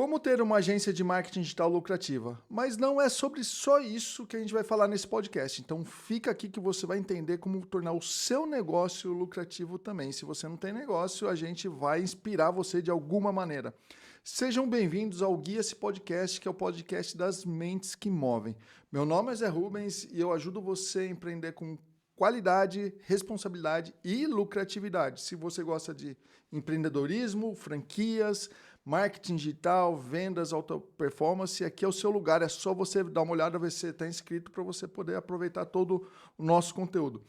Como ter uma agência de marketing digital lucrativa? Mas não é sobre só isso que a gente vai falar nesse podcast. Então fica aqui que você vai entender como tornar o seu negócio lucrativo também. Se você não tem negócio, a gente vai inspirar você de alguma maneira. Sejam bem-vindos ao Guia-se Podcast, que é o podcast das mentes que movem. Meu nome é Zé Rubens e eu ajudo você a empreender com qualidade, responsabilidade e lucratividade. Se você gosta de empreendedorismo, franquias, marketing digital, vendas, alta performance, aqui é o seu lugar. É só você dar uma olhada, ver se está inscrito para você poder aproveitar todo o nosso conteúdo.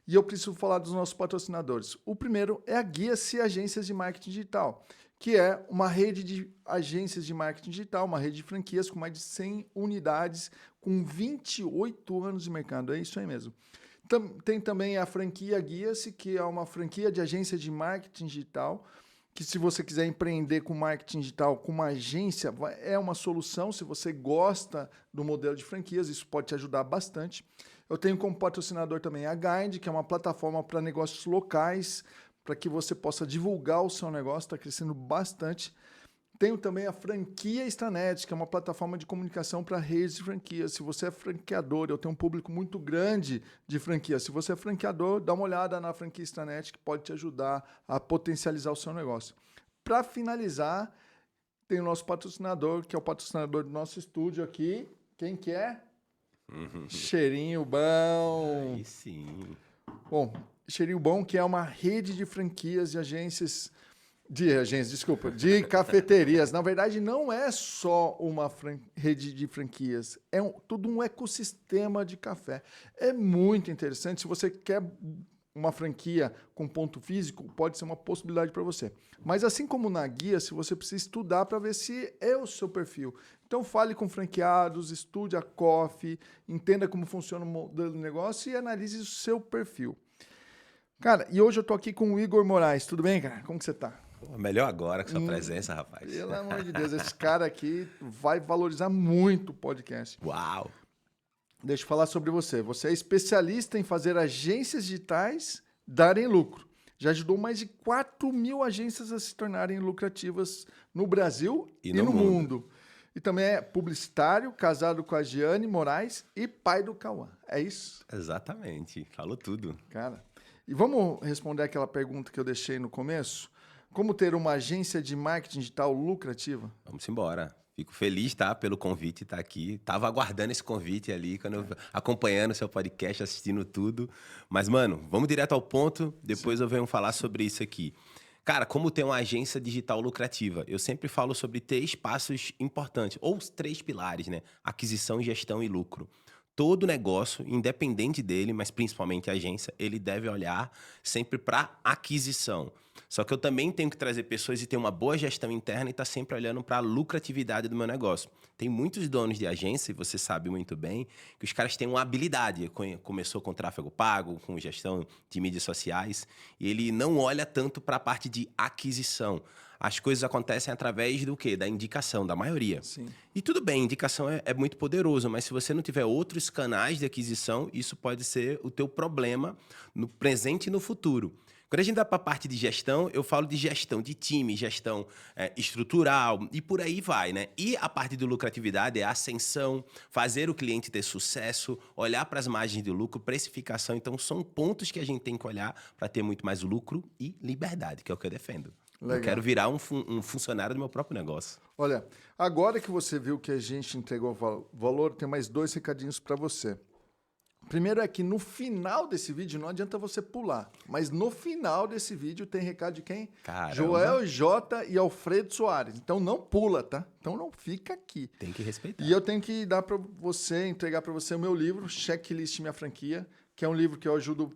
E eu preciso falar dos nossos patrocinadores. O primeiro é a Guia-se Agências de Marketing Digital, que é uma rede de agências de marketing digital, uma rede de franquias com mais de 100 unidades, com 28 anos de mercado. É isso aí mesmo. Tem também a franquia Guia-se, que é uma franquia de agência de marketing digital, que se você quiser empreender com marketing digital, com uma agência, é uma solução. Se você gosta do modelo de franquias, isso pode te ajudar bastante. Eu tenho como patrocinador também a Guide, que é uma plataforma para negócios locais, para que você possa divulgar o seu negócio, está crescendo bastante. Tenho também a franquia Extranet, que é uma plataforma de comunicação para redes de franquias. Se você é franqueador, eu tenho um público muito grande de franquias. Se você é franqueador, dá uma olhada na franquia Extranet, que pode te ajudar a potencializar o seu negócio. Para finalizar, tem o nosso patrocinador, que é o patrocinador do nosso estúdio aqui. Quem que é? Cheirinho Bom. Aí sim. Bom, Cheirinho Bom, que é uma rede de franquias e agências... de cafeterias. Na verdade, não é só uma rede de franquias, é todo um ecossistema de café. É muito interessante. Se você quer uma franquia com ponto físico, pode ser uma possibilidade para você. Mas assim como na guia, se você precisa estudar para ver se é o seu perfil. Então fale com franqueados, estude a coffee, entenda como funciona o modelo de negócio e analise o seu perfil. Cara, e hoje eu tô aqui com o Igor Moraes. Tudo bem, cara? Como que você tá? Melhor agora com sua presença, rapaz. Pelo amor de Deus, esse cara aqui vai valorizar muito o podcast. Uau! Deixa eu falar sobre você. Você é especialista em fazer agências digitais darem lucro. Já ajudou mais de 4.000 agências a se tornarem lucrativas no Brasil e no mundo. E também é publicitário, casado com a Giane Moraes e pai do Cauã. É isso? Exatamente. Falou tudo. Cara, e vamos responder aquela pergunta que eu deixei no começo? Como ter uma agência de marketing digital lucrativa? Vamos embora. Fico feliz, tá, pelo convite, estar aqui. Tava aguardando esse convite ali, acompanhando o seu podcast, assistindo tudo. Mas, mano, vamos direto ao ponto. Depois eu venho falar sobre isso aqui. Cara, como ter uma agência digital lucrativa? Eu sempre falo sobre 3 passos importantes, ou os 3 pilares, né? Aquisição, gestão e lucro. Todo negócio, independente dele, mas principalmente a agência, ele deve olhar sempre para aquisição. Só que eu também tenho que trazer pessoas e ter uma boa gestão interna e estar sempre olhando para a lucratividade do meu negócio. Tem muitos donos de agência, e você sabe muito bem, que os caras têm uma habilidade. Começou com tráfego pago, com gestão de mídias sociais, e ele não olha tanto para a parte de aquisição. As coisas acontecem através do quê? Da indicação, da maioria. Sim. E tudo bem, indicação é muito poderoso, mas se você não tiver outros canais de aquisição, isso pode ser o teu problema no presente e no futuro. Quando a gente dá para a parte de gestão, eu falo de gestão de time, gestão estrutural e por aí vai, né? E a parte de lucratividade é a ascensão, fazer o cliente ter sucesso, olhar para as margens de lucro, precificação. Então, são pontos que a gente tem que olhar para ter muito mais lucro e liberdade, que é o que eu defendo. Legal. Eu quero virar um funcionário do meu próprio negócio. Olha, agora que você viu que a gente entregou valor, tem mais 2 recadinhos para você. Primeiro é que no final desse vídeo, não adianta você pular, mas no final desse vídeo tem recado de quem? Caramba. Joel J. e Alfredo Soares. Então não pula, tá? Então não fica aqui. Tem que respeitar. E eu tenho que dar para você, entregar para você o meu livro, Checklist Minha Franquia, que é um livro que eu ajudo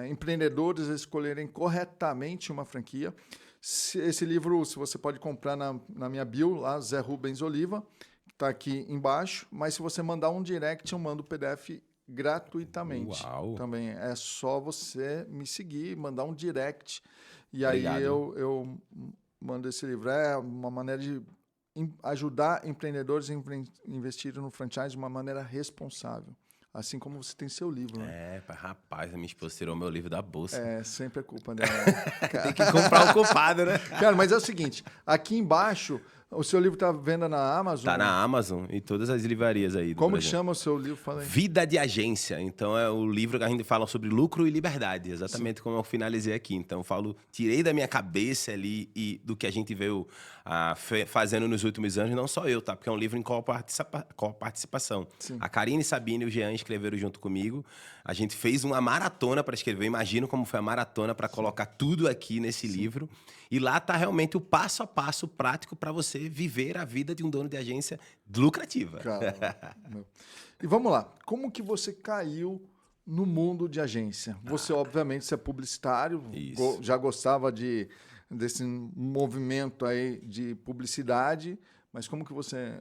empreendedores a escolherem corretamente uma franquia. Esse livro, se você pode comprar na minha bio, lá, Zé Rubens Oliva, que está aqui embaixo, mas se você mandar um direct, eu mando o PDF gratuitamente. Uau. Também é só você me seguir, mandar um direct e Obrigado. aí eu mando esse livro. É uma maneira de ajudar empreendedores a investirem no franchise de uma maneira responsável. Assim como você tem seu livro, né? Rapaz, a minha esposa tirou meu livro da bolsa. Sempre é culpa dela. Tem que comprar um culpado, né? Cara, mas é o seguinte, aqui embaixo O seu livro está à venda na Amazon? Tá na Amazon e todas as livrarias aí do Como Brasil. chama o seu livro? Fala aí. Vida de Agência. Então é o livro que a gente fala sobre lucro e liberdade, exatamente como eu finalizei aqui. Então tirei da minha cabeça ali e do que a gente veio fazendo nos últimos anos, não só eu, tá? Porque é um livro em coparticipação. Sim. A Karine Sabine e o Jean escreveram junto comigo. A gente fez uma maratona para escrever. Eu imagino como foi a maratona para colocar tudo aqui nesse livro. E lá tá realmente o passo a passo prático para você viver a vida de um dono de agência lucrativa. Caramba. E vamos lá. Como que você caiu no mundo de agência? Você, obviamente, você é publicitário, já gostava desse movimento aí de publicidade, mas como que você...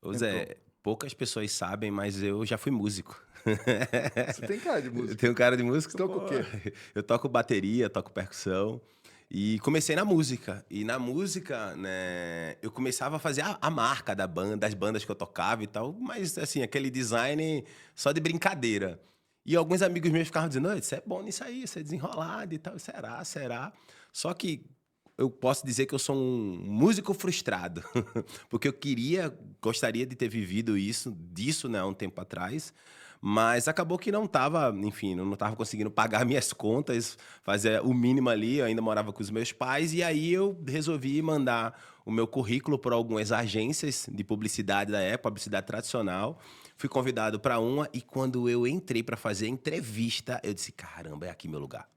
Ô Zé, poucas pessoas sabem, mas eu já fui músico. Você tem cara de músico? Eu tenho cara de músico. Você toca o quê? Eu toco bateria, toco percussão. E comecei na música. E na música, né, eu começava a fazer a marca das bandas que eu tocava e tal, mas assim, aquele design só de brincadeira. E alguns amigos meus ficavam dizendo, você é bom nisso aí, você é desenrolado e tal. Será? Só que eu posso dizer que eu sou um músico frustrado, porque gostaria de ter vivido disso, né, há um tempo atrás, mas acabou que não estava conseguindo pagar minhas contas, fazer o mínimo ali, eu ainda morava com os meus pais, e aí eu resolvi mandar o meu currículo para algumas agências de publicidade da época, publicidade tradicional. Fui convidado para uma, e quando eu entrei para fazer a entrevista, eu disse, caramba, é aqui meu lugar.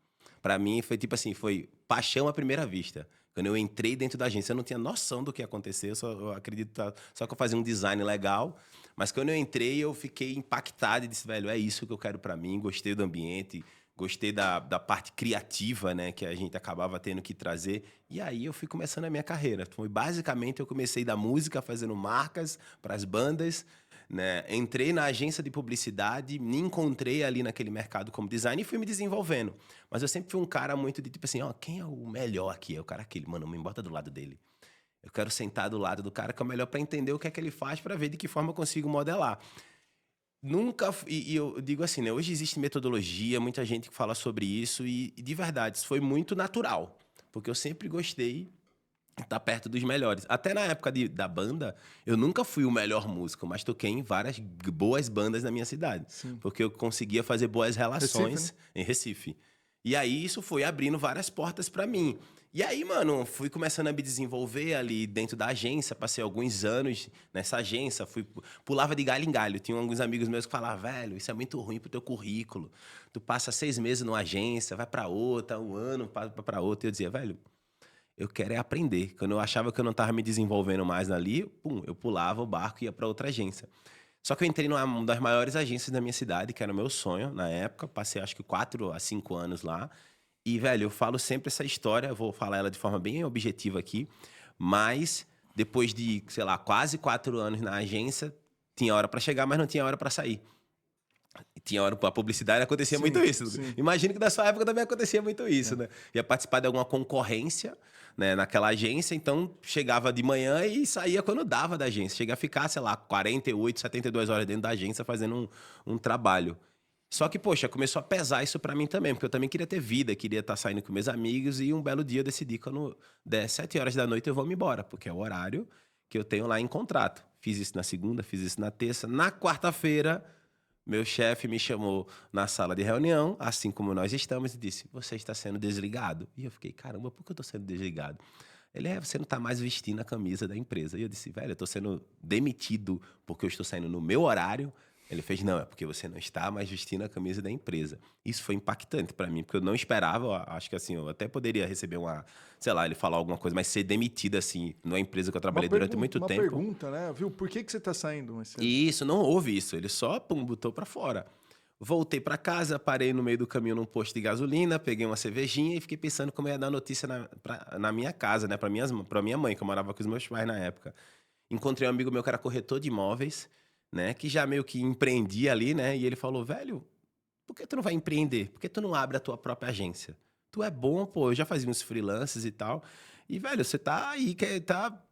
Para mim, foi tipo assim, foi paixão à primeira vista. Quando eu entrei dentro da agência, eu não tinha noção do que ia acontecer, eu acredito só que eu fazia um design legal. Mas quando eu entrei, eu fiquei impactado e disse, velho, é isso que eu quero para mim. Gostei do ambiente, gostei da parte criativa, né, que a gente acabava tendo que trazer. E aí eu fui começando a minha carreira. Basicamente, eu comecei da música, fazendo marcas para as bandas, né? Entrei na agência de publicidade, me encontrei ali naquele mercado como designer e fui me desenvolvendo. Mas eu sempre fui um cara muito de tipo assim, quem é o melhor aqui? É o cara aquele, mano, me bota do lado dele. Eu quero sentar do lado do cara que é o melhor para entender o que é que ele faz, para ver de que forma eu consigo modelar. E eu digo assim, né? Hoje existe metodologia, muita gente que fala sobre isso e de verdade, isso foi muito natural. Porque eu sempre gostei tá perto dos melhores. Até na época da banda, eu nunca fui o melhor músico, mas toquei em várias boas bandas na minha cidade. Sim. Porque eu conseguia fazer boas relações Recife, né? em Recife. E aí isso foi abrindo várias portas para mim. E aí, mano, fui começando a me desenvolver ali dentro da agência, passei alguns anos nessa agência, pulava de galho em galho. Tinha alguns amigos meus que falavam, velho, isso é muito ruim pro teu currículo. Tu passa 6 meses numa agência, vai para outra, 1 ano, para outra. E eu dizia, velho, eu quero é aprender. Quando eu achava que eu não estava me desenvolvendo mais ali, eu pulava o barco e ia para outra agência. Só que eu entrei numa das maiores agências da minha cidade, que era o meu sonho na época. Passei acho que 4 a 5 anos lá. E, velho, eu falo sempre essa história, vou falar ela de forma bem objetiva aqui, mas depois de, sei lá, quase 4 anos na agência, tinha hora para chegar, mas não tinha hora para sair. Tinha hora para publicidade, acontecia muito isso. Sim. Imagino que na sua época também acontecia muito isso, né? Ia participar de alguma concorrência, né, naquela agência, então chegava de manhã e saía quando dava da agência. Chega a ficar, sei lá, 48, 72 horas dentro da agência fazendo um trabalho. Só que, poxa, começou a pesar isso pra mim também, porque eu também queria ter vida, queria estar saindo com meus amigos e um belo dia eu decidi que quando der 7 horas da noite eu vou me embora, porque é o horário que eu tenho lá em contrato. Fiz isso na segunda, fiz isso na terça. Na quarta-feira, meu chefe me chamou na sala de reunião, assim como nós estamos, e disse, você está sendo desligado. E eu fiquei, caramba, por que eu estou sendo desligado? Ele, você não está mais vestindo a camisa da empresa. E eu disse, velho, eu estou sendo demitido porque eu estou saindo no meu horário. Ele fez, não, é porque você não está mais vestindo a camisa da empresa. Isso foi impactante para mim, porque eu não esperava, acho que assim, eu até poderia receber sei lá, ele falar alguma coisa, mas ser demitido assim, numa empresa que eu trabalhei durante muito tempo. Uma pergunta, né? Viu, por que você está saindo? Isso, não houve isso, ele só, botou para fora. Voltei para casa, parei no meio do caminho num posto de gasolina, peguei uma cervejinha e fiquei pensando como ia dar notícia na minha casa, né, para minha mãe, que eu morava com os meus pais na época. Encontrei um amigo meu que era corretor de imóveis, né, que já meio que empreendia ali, né, e ele falou, velho, por que tu não vai empreender? Por que tu não abre a tua própria agência? Tu é bom, pô, eu já fazia uns freelances e tal. E, velho, você tá aí,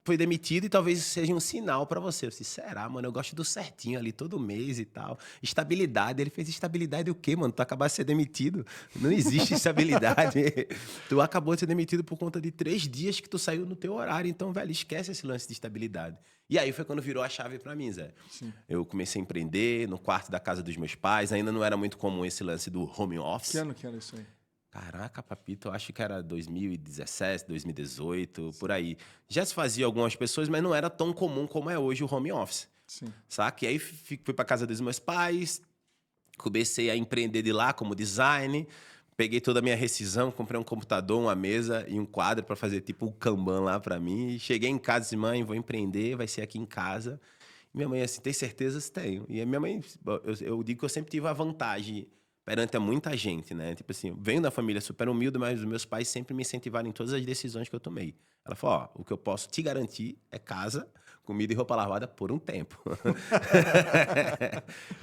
foi demitido e talvez seja um sinal pra você. Eu disse, será, mano? Eu gosto do certinho ali todo mês e tal. Estabilidade. Ele fez estabilidade o quê, mano? Tu acabou de ser demitido. Não existe estabilidade. Tu acabou de ser demitido por conta de 3 dias que tu saiu no teu horário. Então, velho, esquece esse lance de estabilidade. E aí foi quando virou a chave pra mim, Zé. Sim. Eu comecei a empreender no quarto da casa dos meus pais. Ainda não era muito comum esse lance do home office. Que ano que era isso aí? Caraca, papito, eu acho que era 2017, 2018, por aí. Já se fazia algumas pessoas, mas não era tão comum como é hoje o home office. Sim. Saca? E aí fui pra casa dos meus pais, comecei a empreender de lá como design, peguei toda a minha rescisão, comprei um computador, uma mesa e um quadro para fazer tipo um Kanban lá para mim. E cheguei em casa e disse, mãe, vou empreender, vai ser aqui em casa. E minha mãe assim, tem certeza? Tenho. E a minha mãe, eu digo que eu sempre tive a vantagem perante a muita gente, né? Tipo assim, venho da família super humilde, mas os meus pais sempre me incentivaram em todas as decisões que eu tomei. Ela falou, ó, o que eu posso te garantir é casa, comida e roupa lavada por um tempo.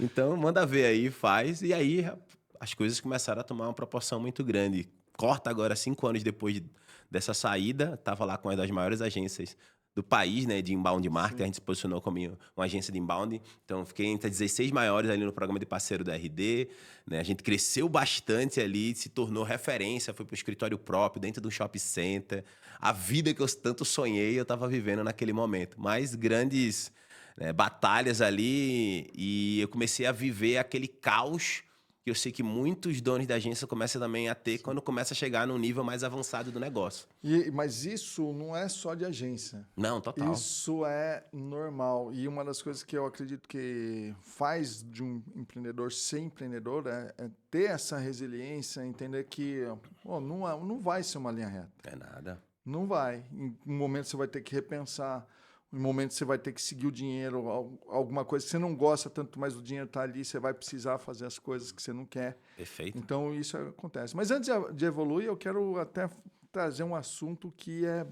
Então, manda ver aí, faz. E aí, as coisas começaram a tomar uma proporção muito grande. Corta agora, 5 anos depois dessa saída, estava lá com uma das maiores agências do país, né, de inbound marketing. A gente se posicionou como uma agência de inbound. Então, fiquei entre as 16 maiores ali no programa de parceiro da RD. Né? A gente cresceu bastante ali, se tornou referência, foi para o escritório próprio, dentro do shopping center. A vida que eu tanto sonhei, eu estava vivendo naquele momento. Mas grandes, né, batalhas ali, e eu comecei a viver aquele caos que eu sei que muitos donos da agência começam também a ter quando começa a chegar num nível mais avançado do negócio. Mas isso não é só de agência. Não, total. Isso é normal. E uma das coisas que eu acredito que faz de um empreendedor ser empreendedor é ter essa resiliência, entender que não vai ser uma linha reta. É nada. Não vai. Em um momento você vai ter que repensar. Em um momento você vai ter que seguir o dinheiro, alguma coisa que você não gosta tanto, mas o dinheiro está ali, você vai precisar fazer as coisas que você não quer. Perfeito. Então, isso acontece. Mas antes de evoluir, eu quero até trazer um assunto que é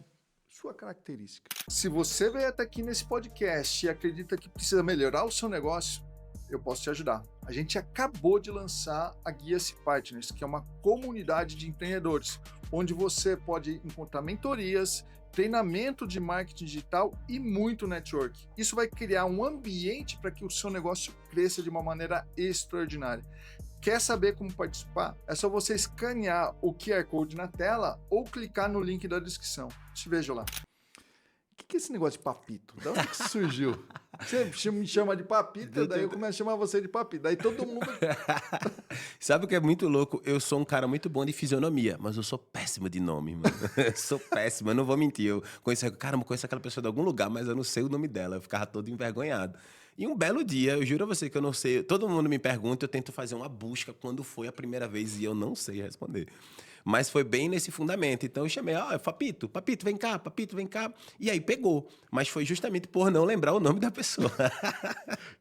sua característica. Se você veio até aqui nesse podcast e acredita que precisa melhorar o seu negócio, eu posso te ajudar. A gente acabou de lançar a Guia-se Partners, que é uma comunidade de empreendedores, onde você pode encontrar mentorias, treinamento de marketing digital e muito network. Isso vai criar um ambiente para que o seu negócio cresça de uma maneira extraordinária. Quer saber como participar? É só você escanear o QR Code na tela ou clicar no link da descrição. Te vejo lá. O que é esse negócio de papito? De onde que surgiu? Você me chama de papito, daí eu começo a chamar você de papito. Daí todo mundo... Sabe o que é muito louco? Eu sou um cara muito bom de fisionomia, mas eu sou péssimo de nome, mano. Eu sou péssimo, eu não vou mentir. Eu conheço aquela pessoa de algum lugar, mas eu não sei o nome dela. Eu ficava todo envergonhado. E um belo dia, eu juro a você que eu não sei. Todo mundo me pergunta, eu tento fazer uma busca quando foi a primeira vez e eu não sei responder. Mas foi bem nesse fundamento. Então eu chamei, Papito, vem cá, Papito, vem cá. E aí pegou. Mas foi justamente por não lembrar o nome da pessoa.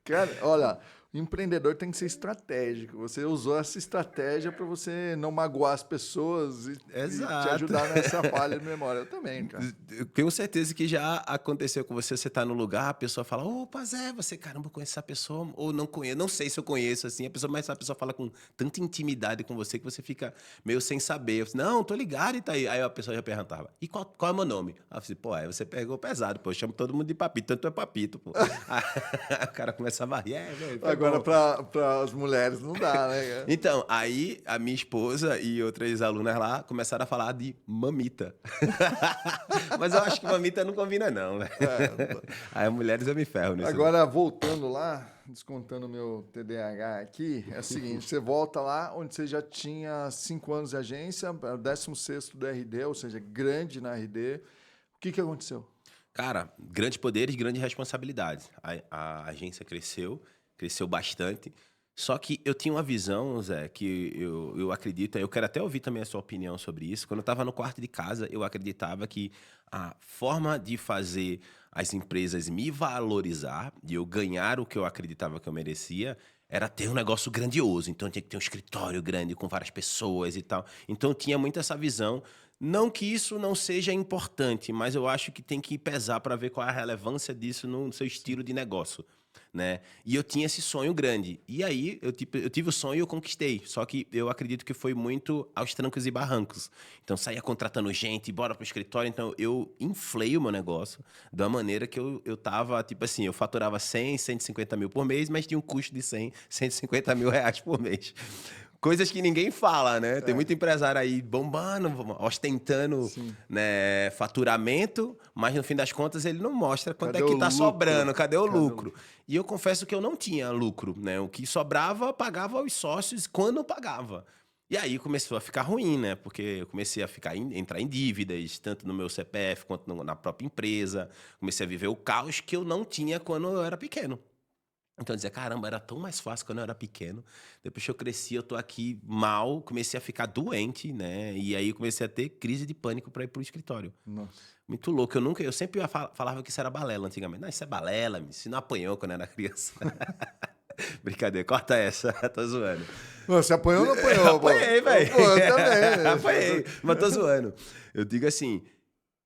Cara, olha, o empreendedor tem que ser estratégico. Você usou essa estratégia para você não magoar as pessoas e te ajudar nessa falha de memória. Eu também, cara. Eu tenho certeza que já aconteceu com você. Você tá no lugar, a pessoa fala, opa, Zé, você, caramba, conhece essa pessoa. Ou não conheço, não sei se eu conheço, assim. Mas a pessoa fala com tanta intimidade com você que você fica meio sem saber. Eu disse, não, tô ligado e tá aí. Aí a pessoa já perguntava, e qual é o meu nome? Aí eu disse, aí você pegou pesado, pô. Eu chamo todo mundo de Papito, tanto é Papito, pô. Aí o cara começava a rir, velho. Agora, para as mulheres, não dá, né? Então, aí a minha esposa e outras alunas lá começaram a falar de mamita. Mas eu acho que mamita não combina, não, velho. Aí mulheres eu me ferro nisso. Agora, voltando lá, descontando meu TDAH aqui, é o seguinte, você volta lá onde você já tinha 5 anos de agência, 16º do RD, ou seja, grande na RD. O que aconteceu? Cara, grandes poderes, grandes responsabilidades. A agência cresceu bastante. Só que eu tinha uma visão, Zé, que eu acredito, eu quero até ouvir também a sua opinião sobre isso. Quando eu estava no quarto de casa, eu acreditava que a forma de fazer as empresas me valorizar, de eu ganhar o que eu acreditava que eu merecia, era ter um negócio grandioso. Então tinha que ter um escritório grande com várias pessoas e tal. Então eu tinha muito essa visão Não que isso não seja importante, mas eu acho que tem que pesar para ver qual é a relevância disso no seu estilo de negócio, né? E eu tinha esse sonho grande. E aí, eu tive o sonho e eu conquistei. Só que eu acredito que foi muito aos trancos e barrancos. Então, saía contratando gente, bora pro escritório. Então, eu inflei o meu negócio da maneira que eu tava, tipo assim, eu faturava 100, 150 mil por mês, mas tinha um custo de 100, 150 mil reais por mês. Coisas que ninguém fala, né? Tem É, muito empresário aí bombando, ostentando, sim. né, faturamento, mas no fim das contas ele não mostra quanto é Cadê o que tá lucro? sobrando, cadê o Cadê o lucro. lucro? E eu confesso que eu não tinha lucro, né? O que sobrava, pagava aos sócios quando pagava. E aí começou a ficar ruim, né? Porque eu comecei a entrar em dívidas, tanto no meu CPF quanto na própria empresa. Comecei a viver o caos que eu não tinha quando eu era pequeno. Então eu dizia, caramba, era tão mais fácil quando eu era pequeno. Depois que eu cresci, eu tô aqui mal, comecei a ficar doente, né? E aí comecei a ter crise de pânico para ir pro escritório. Nossa. Muito louco. Eu sempre falava que isso era balela antigamente. Não, isso é balela, você não apanhou quando era criança. Brincadeira, corta essa, tô zoando. Você apanhou ou não apanhou, pô? Apanhei, velho. Pô, eu também. Apanhei, mas tô zoando. Eu digo assim,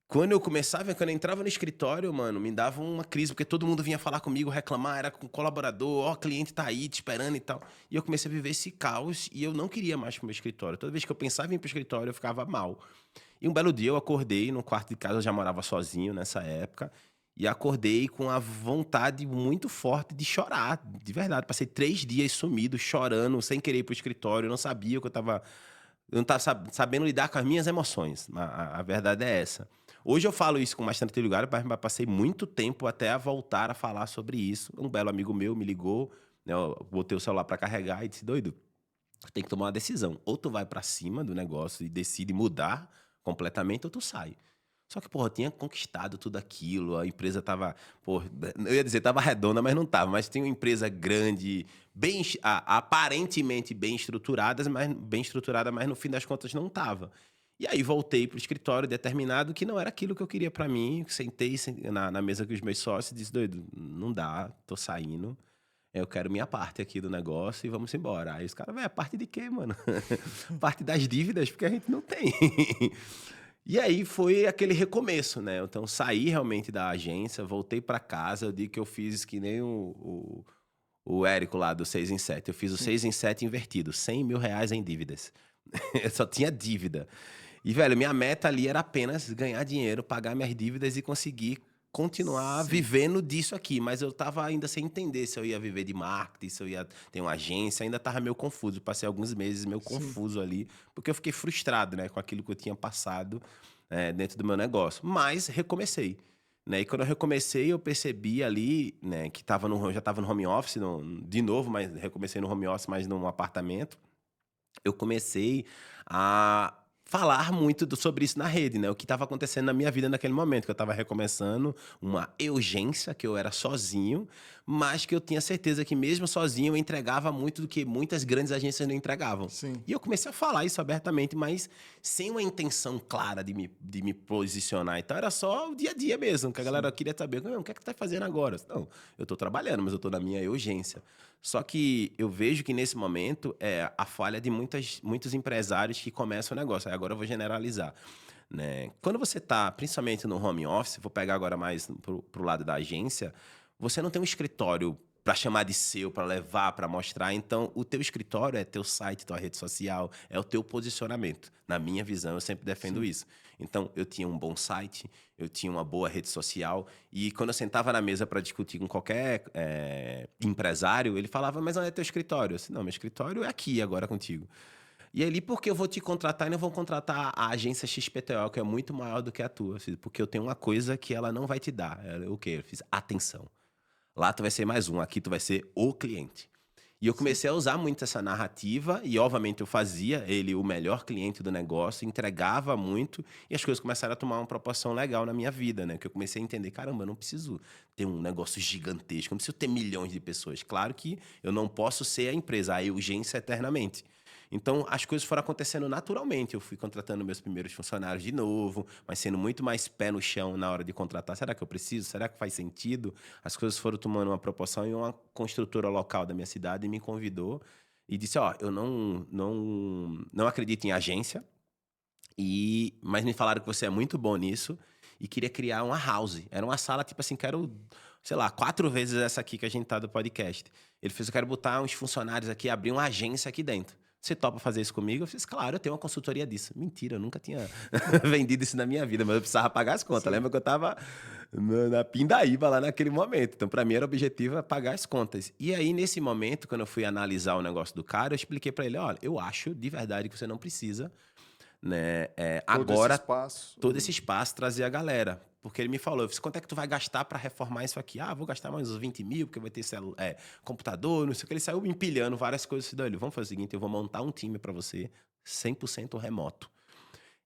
quando eu entrava no escritório, mano, me dava uma crise, porque todo mundo vinha falar comigo, reclamar, era com colaborador, ó, o cliente tá aí te esperando e tal. E eu comecei a viver esse caos e eu não queria mais pro meu escritório. Toda vez que eu pensava em ir pro escritório, eu ficava mal. E um belo dia eu acordei no quarto de casa, eu já morava sozinho nessa época, e acordei com a vontade muito forte de chorar, de verdade. Passei 3 dias sumido, chorando, sem querer ir pro escritório, eu não sabia o que eu não estava sabendo lidar com as minhas emoções. A verdade é essa. Hoje eu falo isso com mais tranquilidade, mas passei muito tempo até a voltar a falar sobre isso. Um belo amigo meu me ligou, né, eu botei o celular para carregar e disse, doido, tu tem que tomar uma decisão. Ou tu vai para cima do negócio e decide mudar completamente, ou tu sai. Só que, porra, eu tinha conquistado tudo aquilo, a empresa tava, porra, eu ia dizer, tava redonda, mas não tava. Mas tinha uma empresa grande, aparentemente bem estruturada, mas no fim das contas não tava. E aí voltei pro escritório determinado que não era aquilo que eu queria pra mim. Sentei na mesa com os meus sócios e disse, doido, não dá, tô saindo. Eu quero minha parte aqui do negócio e vamos embora. Aí os caras, velho, parte de quê, mano? Parte das dívidas, porque a gente não tem. E aí foi aquele recomeço, né? Então saí realmente da agência, voltei para casa, eu digo que eu fiz que nem o Érico lá do 6 em 7. Eu fiz o Sim. 6 em 7 invertido, 100 mil reais em dívidas. Eu só tinha dívida. E, velho, minha meta ali era apenas ganhar dinheiro, pagar minhas dívidas e conseguir continuar Sim. vivendo disso aqui. Mas eu tava ainda sem entender se eu ia viver de marketing, se eu ia ter uma agência. Ainda tava meio confuso. Passei alguns meses meio Sim. confuso ali, porque eu fiquei frustrado, né, com aquilo que eu tinha passado dentro do meu negócio. Mas recomecei. Né? E quando eu recomecei, eu percebi ali, né, que eu já estava no home office, de novo, mas recomecei no home office, mas num apartamento. Eu comecei a falar muito sobre isso na rede, né? O que estava acontecendo na minha vida naquele momento, que eu estava recomeçando uma urgência, que eu era sozinho, mas que eu tinha certeza que mesmo sozinho eu entregava muito do que muitas grandes agências não entregavam. Sim. E eu comecei a falar isso abertamente, mas sem uma intenção clara de me posicionar. Então era só o dia a dia mesmo, que a galera Sim. queria saber, o que é que tu tá fazendo agora? Não, eu estou trabalhando, mas eu estou na minha urgência. Só que eu vejo que nesse momento é a falha de muitos empresários que começam o negócio. Aí agora eu vou generalizar. Né? Quando você está, principalmente no home office, vou pegar agora mais pro lado da agência, você não tem um escritório para chamar de seu, para levar, para mostrar. Então, o teu escritório é teu site, tua rede social, é o teu posicionamento. Na minha visão, eu sempre defendo Sim. isso. Então, eu tinha um bom site, eu tinha uma boa rede social, e quando eu sentava na mesa para discutir com qualquer empresário, ele falava, mas onde é teu escritório? Eu disse, não, meu escritório é aqui agora contigo. E ali, porque eu vou te contratar e não vou contratar a agência XPTO, que é muito maior do que a tua, filho, porque eu tenho uma coisa que ela não vai te dar. O quê? Eu fiz atenção. Lá tu vai ser mais um, aqui tu vai ser o cliente. E eu Sim. comecei a usar muito essa narrativa e, obviamente, eu fazia ele o melhor cliente do negócio, entregava muito e as coisas começaram a tomar uma proporção legal na minha vida, né? Que eu comecei a entender, caramba, eu não preciso ter um negócio gigantesco, eu não preciso ter milhões de pessoas. Claro que eu não posso ser a empresa, a urgência eternamente. Então, as coisas foram acontecendo naturalmente. Eu fui contratando meus primeiros funcionários de novo, mas sendo muito mais pé no chão na hora de contratar. Será que eu preciso? Será que faz sentido? As coisas foram tomando uma proporção e uma construtora local da minha cidade me convidou e disse, ó, eu não acredito em agência, Mas me falaram que você é muito bom nisso e queria criar uma house. Era uma sala, tipo assim, quero, sei lá, 4 vezes essa aqui que a gente tá do podcast. Ele fez, eu quero botar uns funcionários aqui, abrir uma agência aqui dentro. Você topa fazer isso comigo? Eu fiz, claro, eu tenho uma consultoria disso. Mentira, eu nunca tinha vendido isso na minha vida, mas eu precisava pagar as contas. Lembra que eu tava na pindaíba lá naquele momento. Então, para mim, era o objetivo pagar as contas. E aí, nesse momento, quando eu fui analisar o negócio do cara, eu expliquei para ele, olha, eu acho de verdade que você não precisa, né, agora todo esse espaço trazer a galera. Porque ele me falou, eu disse, quanto é que tu vai gastar para reformar isso aqui? Ah, vou gastar mais uns 20 mil, porque vai ter computador, não sei o que. Ele saiu empilhando várias coisas. Assim, ele, vamos fazer o seguinte, eu vou montar um time para você 100% remoto.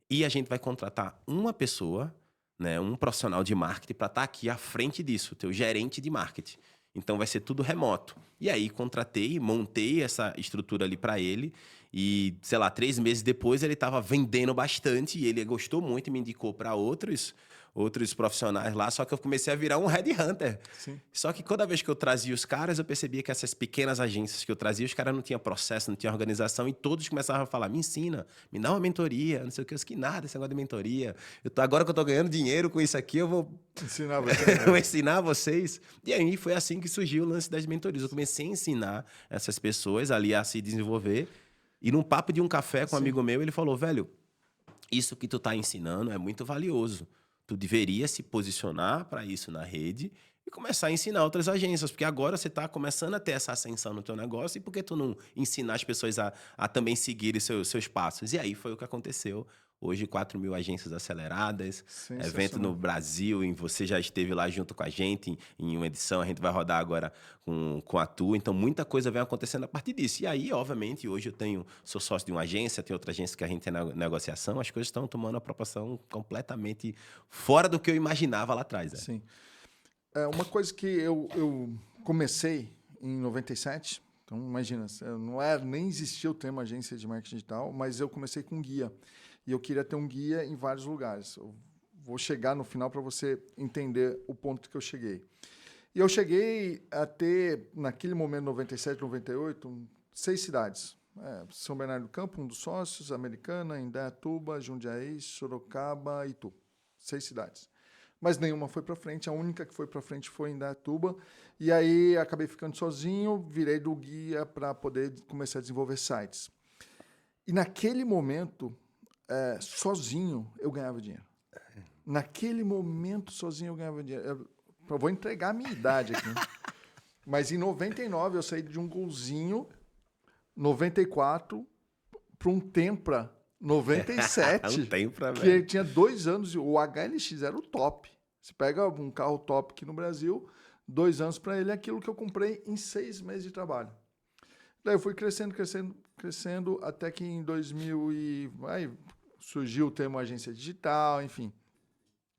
E a gente vai contratar uma pessoa, né, um profissional de marketing para estar aqui à frente disso, teu gerente de marketing. Então vai ser tudo remoto. E aí contratei, montei essa estrutura ali para ele e, sei lá, 3 meses depois ele estava vendendo bastante e ele gostou muito e me indicou para outros profissionais lá, só que eu comecei a virar um headhunter. Sim. Só que toda vez que eu trazia os caras, eu percebia que essas pequenas agências que eu trazia, os caras não tinham processo, não tinham organização, e todos começavam a falar, me ensina, me dá uma mentoria, não sei o que, eu disse que nada, esse negócio de mentoria. Agora que eu tô ganhando dinheiro com isso aqui, eu vou ensinar vocês. vou ensinar vocês. E aí foi assim que surgiu o lance das mentorias. Eu comecei a ensinar essas pessoas ali a se desenvolver, e num papo de um café com um amigo meu, ele falou, velho, isso que tu tá ensinando é muito valioso. Tu deveria se posicionar para isso na rede e começar a ensinar outras agências, porque agora você está começando a ter essa ascensão no teu negócio e por que tu não ensinar as pessoas a também seguirem seus passos? E aí foi o que aconteceu. Hoje, 4.000 agências aceleradas, evento no Brasil, e você já esteve lá junto com a gente em uma edição, a gente vai rodar agora com a Tu, então muita coisa vem acontecendo a partir disso. E aí, obviamente, hoje sou sócio de uma agência, tem outra agência que a gente tem na negociação, as coisas estão tomando uma proporção completamente fora do que eu imaginava lá atrás. Né? Sim. Uma coisa que eu comecei em 97, então imagina, nem existia o termo agência de marketing digital, mas eu comecei com guia. E eu queria ter um guia em vários lugares. Eu vou chegar no final para você entender o ponto que eu cheguei. E eu cheguei a ter, naquele momento, 97, 98, 6 cidades. São Bernardo do Campo, um dos sócios, Americana, Indaiatuba, Jundiaí, Sorocaba e Itu. 6 cidades. Mas nenhuma foi para frente. A única que foi para frente foi Indaiatuba. E aí acabei ficando sozinho, virei do guia para poder começar a desenvolver sites. E naquele momento, sozinho, eu ganhava dinheiro. Naquele momento, sozinho, eu ganhava dinheiro. Eu vou entregar a minha idade aqui. Mas em 99, eu saí de um golzinho, 94, para um Tempra, 97. Um Tempra, que velho. tinha 2 anos, o HLX era o top. Você pega um carro top aqui no Brasil, 2 anos para ele é aquilo que eu comprei em 6 meses de trabalho. Daí eu fui crescendo, até que em 2000 aí surgiu o termo agência digital, enfim.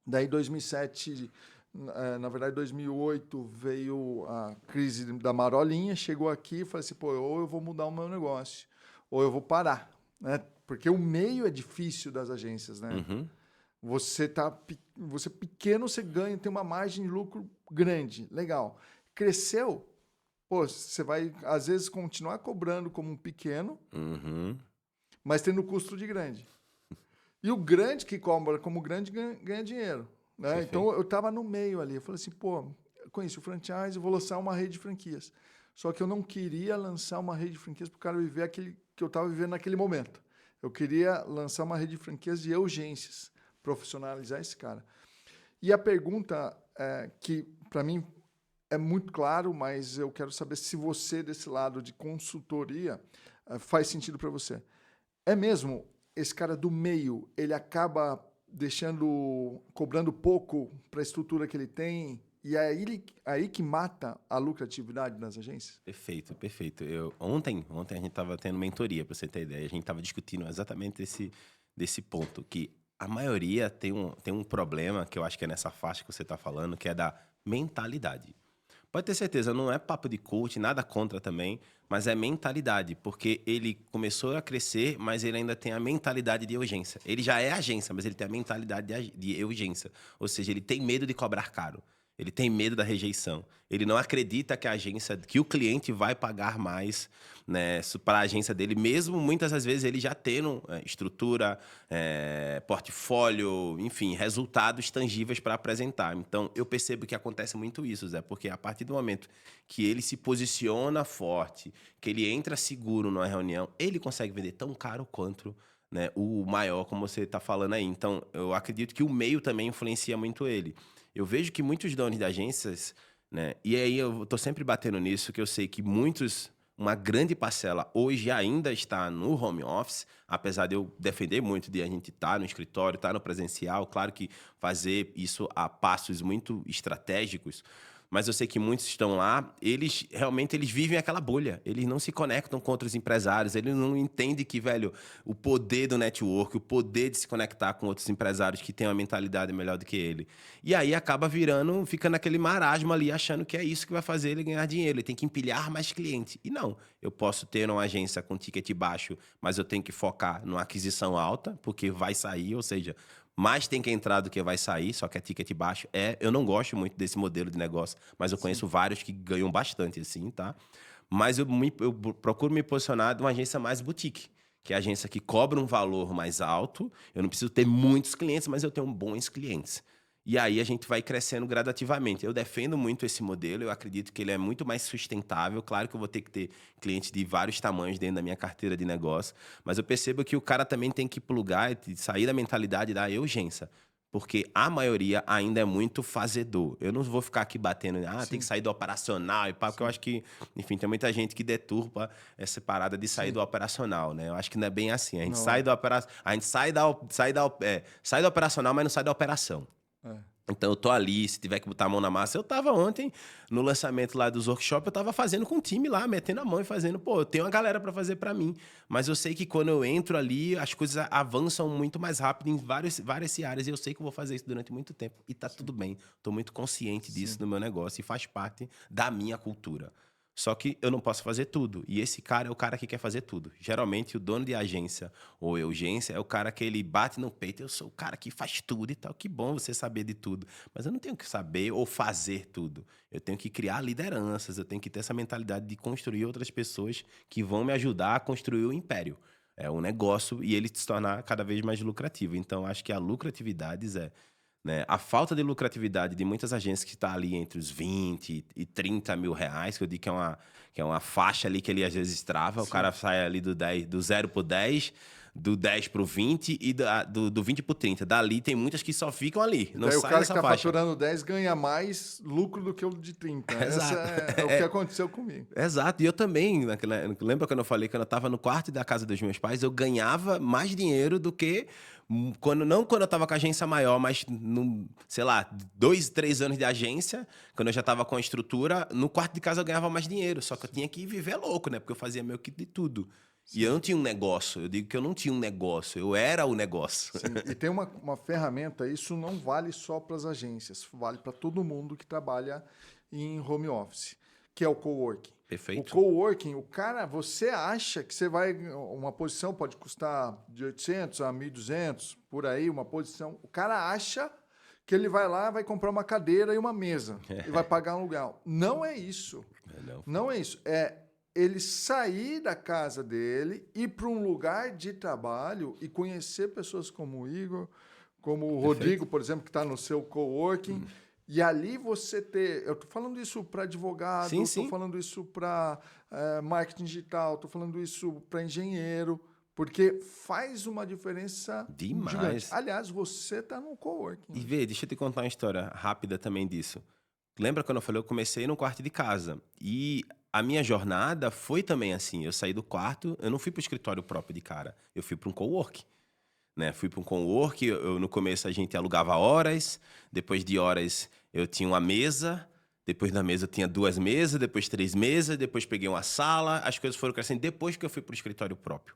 Daí, em 2007, na verdade, em 2008, veio a crise da marolinha, chegou aqui e falei assim, ou eu vou mudar o meu negócio, ou eu vou parar, né? Porque o meio é difícil das agências, né? Uhum. Você pequeno, você ganha, tem uma margem de lucro grande, legal. Cresceu, você vai, às vezes, continuar cobrando como um pequeno, mas tendo custo de grande. E o grande que cobra como grande ganha dinheiro. Né? Então, eu estava no meio ali. Eu falei assim, eu conheci o franchise, eu vou lançar uma rede de franquias. Só que eu não queria lançar uma rede de franquias para o cara viver aquele que eu estava vivendo naquele momento. Eu queria lançar uma rede de franquias de urgências, profissionalizar esse cara. E a pergunta que, para mim, é muito claro, mas eu quero saber se você, desse lado de consultoria, faz sentido para você. É mesmo, esse cara do meio, ele acaba cobrando pouco para a estrutura que ele tem, e é aí que mata a lucratividade das agências? Perfeito, perfeito. Ontem a gente estava tendo mentoria, para você ter ideia. A gente estava discutindo exatamente desse ponto, que a maioria tem um problema, que eu acho que é nessa faixa que você está falando, que é da mentalidade. Pode ter certeza, não é papo de coach, nada contra também, mas é mentalidade, porque ele começou a crescer, mas ele ainda tem a mentalidade de urgência. Ele já é agência, mas ele tem a mentalidade de urgência. Ou seja, ele tem medo de cobrar caro. Ele tem medo da rejeição. Ele não acredita que a agência, que o cliente vai pagar mais, né, para a agência dele, mesmo muitas das vezes ele já tendo estrutura, portfólio, enfim, resultados tangíveis para apresentar. Então, eu percebo que acontece muito isso, Zé, porque a partir do momento que ele se posiciona forte, que ele entra seguro numa reunião, ele consegue vender tão caro quanto, né, o maior, como você está falando aí. Então, eu acredito que o meio também influencia muito ele. Eu vejo que muitos donos de agências, né, e aí eu estou sempre batendo nisso, que eu sei que uma grande parcela hoje ainda está no home office, apesar de eu defender muito de a gente estar no escritório, estar no presencial, claro que fazer isso a passos muito estratégicos, mas eu sei que muitos estão lá, eles realmente vivem aquela bolha, eles não se conectam com outros empresários, eles não entendem que, velho, o poder do network, o poder de se conectar com outros empresários que têm uma mentalidade melhor do que ele. E aí acaba fica naquele marasmo ali, achando que é isso que vai fazer ele ganhar dinheiro, ele tem que empilhar mais clientes. E não, eu posso ter uma agência com ticket baixo, mas eu tenho que focar numa aquisição alta, porque vai sair, ou seja, mais tem que entrar do que vai sair, só que é ticket baixo. Eu não gosto muito desse modelo de negócio, mas eu conheço vários que ganham bastante assim, tá? Mas eu procuro me posicionar de uma agência mais boutique, que é a agência que cobra um valor mais alto. Eu não preciso ter muitos clientes, mas eu tenho bons clientes. E aí a gente vai crescendo gradativamente. Eu defendo muito esse modelo, eu acredito que ele é muito mais sustentável. Claro que eu vou ter que ter clientes de vários tamanhos dentro da minha carteira de negócio, mas eu percebo que o cara também tem que plugar e sair da mentalidade da urgência. Porque a maioria ainda é muito fazedor. Eu não vou ficar aqui batendo, tem que sair do operacional e pá, porque eu acho que, enfim, tem muita gente que deturpa essa parada de sair do operacional, né? Eu acho que não é bem assim. A gente sai do sai do operacional, mas não sai da operação. Então eu tô ali, se tiver que botar a mão na massa, eu tava ontem no lançamento lá dos workshops, eu tava fazendo com o time lá, metendo a mão e fazendo, eu tenho uma galera para fazer para mim, mas eu sei que quando eu entro ali, as coisas avançam muito mais rápido em várias áreas e eu sei que eu vou fazer isso durante muito tempo e tá tudo bem. Tô muito consciente disso no meu negócio e faz parte da minha cultura. Só que eu não posso fazer tudo. E esse cara é o cara que quer fazer tudo. Geralmente, o dono de agência ou urgência é o cara que ele bate no peito. Eu sou o cara que faz tudo e tal. Que bom você saber de tudo. Mas eu não tenho que saber ou fazer tudo. Eu tenho que criar lideranças. Eu tenho que ter essa mentalidade de construir outras pessoas que vão me ajudar a construir o império. É um negócio e ele se tornar cada vez mais lucrativo. Então, acho que a lucratividade, Zé, né? A falta de lucratividade de muitas agências que está ali entre os 20 e 30 mil reais, que eu digo que é uma faixa ali que ele às vezes trava, o cara sai ali do 0 para o 10, do 10 para o 20 e do 20 para o 30. Dali tem muitas que só ficam ali, não Daí o sai cara que dessa está faixa. faturando 10 ganha mais lucro do que o de 30. Exato. Essa é o que aconteceu comigo. Exato, e eu também, lembra quando eu falei que eu estava no quarto da casa dos meus pais, eu ganhava mais dinheiro do que não quando eu estava com a agência maior, mas, sei lá, 2, 3 anos de agência, quando eu já estava com a estrutura, no quarto de casa eu ganhava mais dinheiro, só que eu tinha que viver louco, né? Porque eu fazia meio que de tudo. E eu não tinha um negócio, eu digo que eu não tinha um negócio, eu era o negócio. Sim, e tem uma ferramenta, isso não vale só para as agências, vale para todo mundo que trabalha em home office, que é o coworking. Perfeito. O coworking, você acha que uma posição pode custar de 800 a 1.200, por aí, uma posição. O cara acha que ele vai lá, vai comprar uma cadeira e uma mesa e vai pagar um aluguel. Não é isso. Não é isso. É ele sair da casa dele, ir para um lugar de trabalho e conhecer pessoas como o Igor, como o Rodrigo, por exemplo, que está no seu coworking. E ali você ter... Eu estou falando isso para advogado, estou falando isso para marketing digital, estou falando isso para engenheiro, porque faz uma diferença demais. Gigante. Aliás, você está no coworking. E deixa eu te contar uma história rápida também disso. Lembra quando eu falei, eu comecei no quarto de casa. E a minha jornada foi também assim. Eu saí do quarto, eu não fui para o escritório próprio de cara. Eu fui para um coworking. Né? Fui para um coworking, no começo a gente alugava horas. Depois de horas eu tinha uma mesa. Depois da mesa eu tinha 2 mesas, depois 3 mesas. Depois peguei uma sala. As coisas foram crescendo depois que eu fui para o escritório próprio.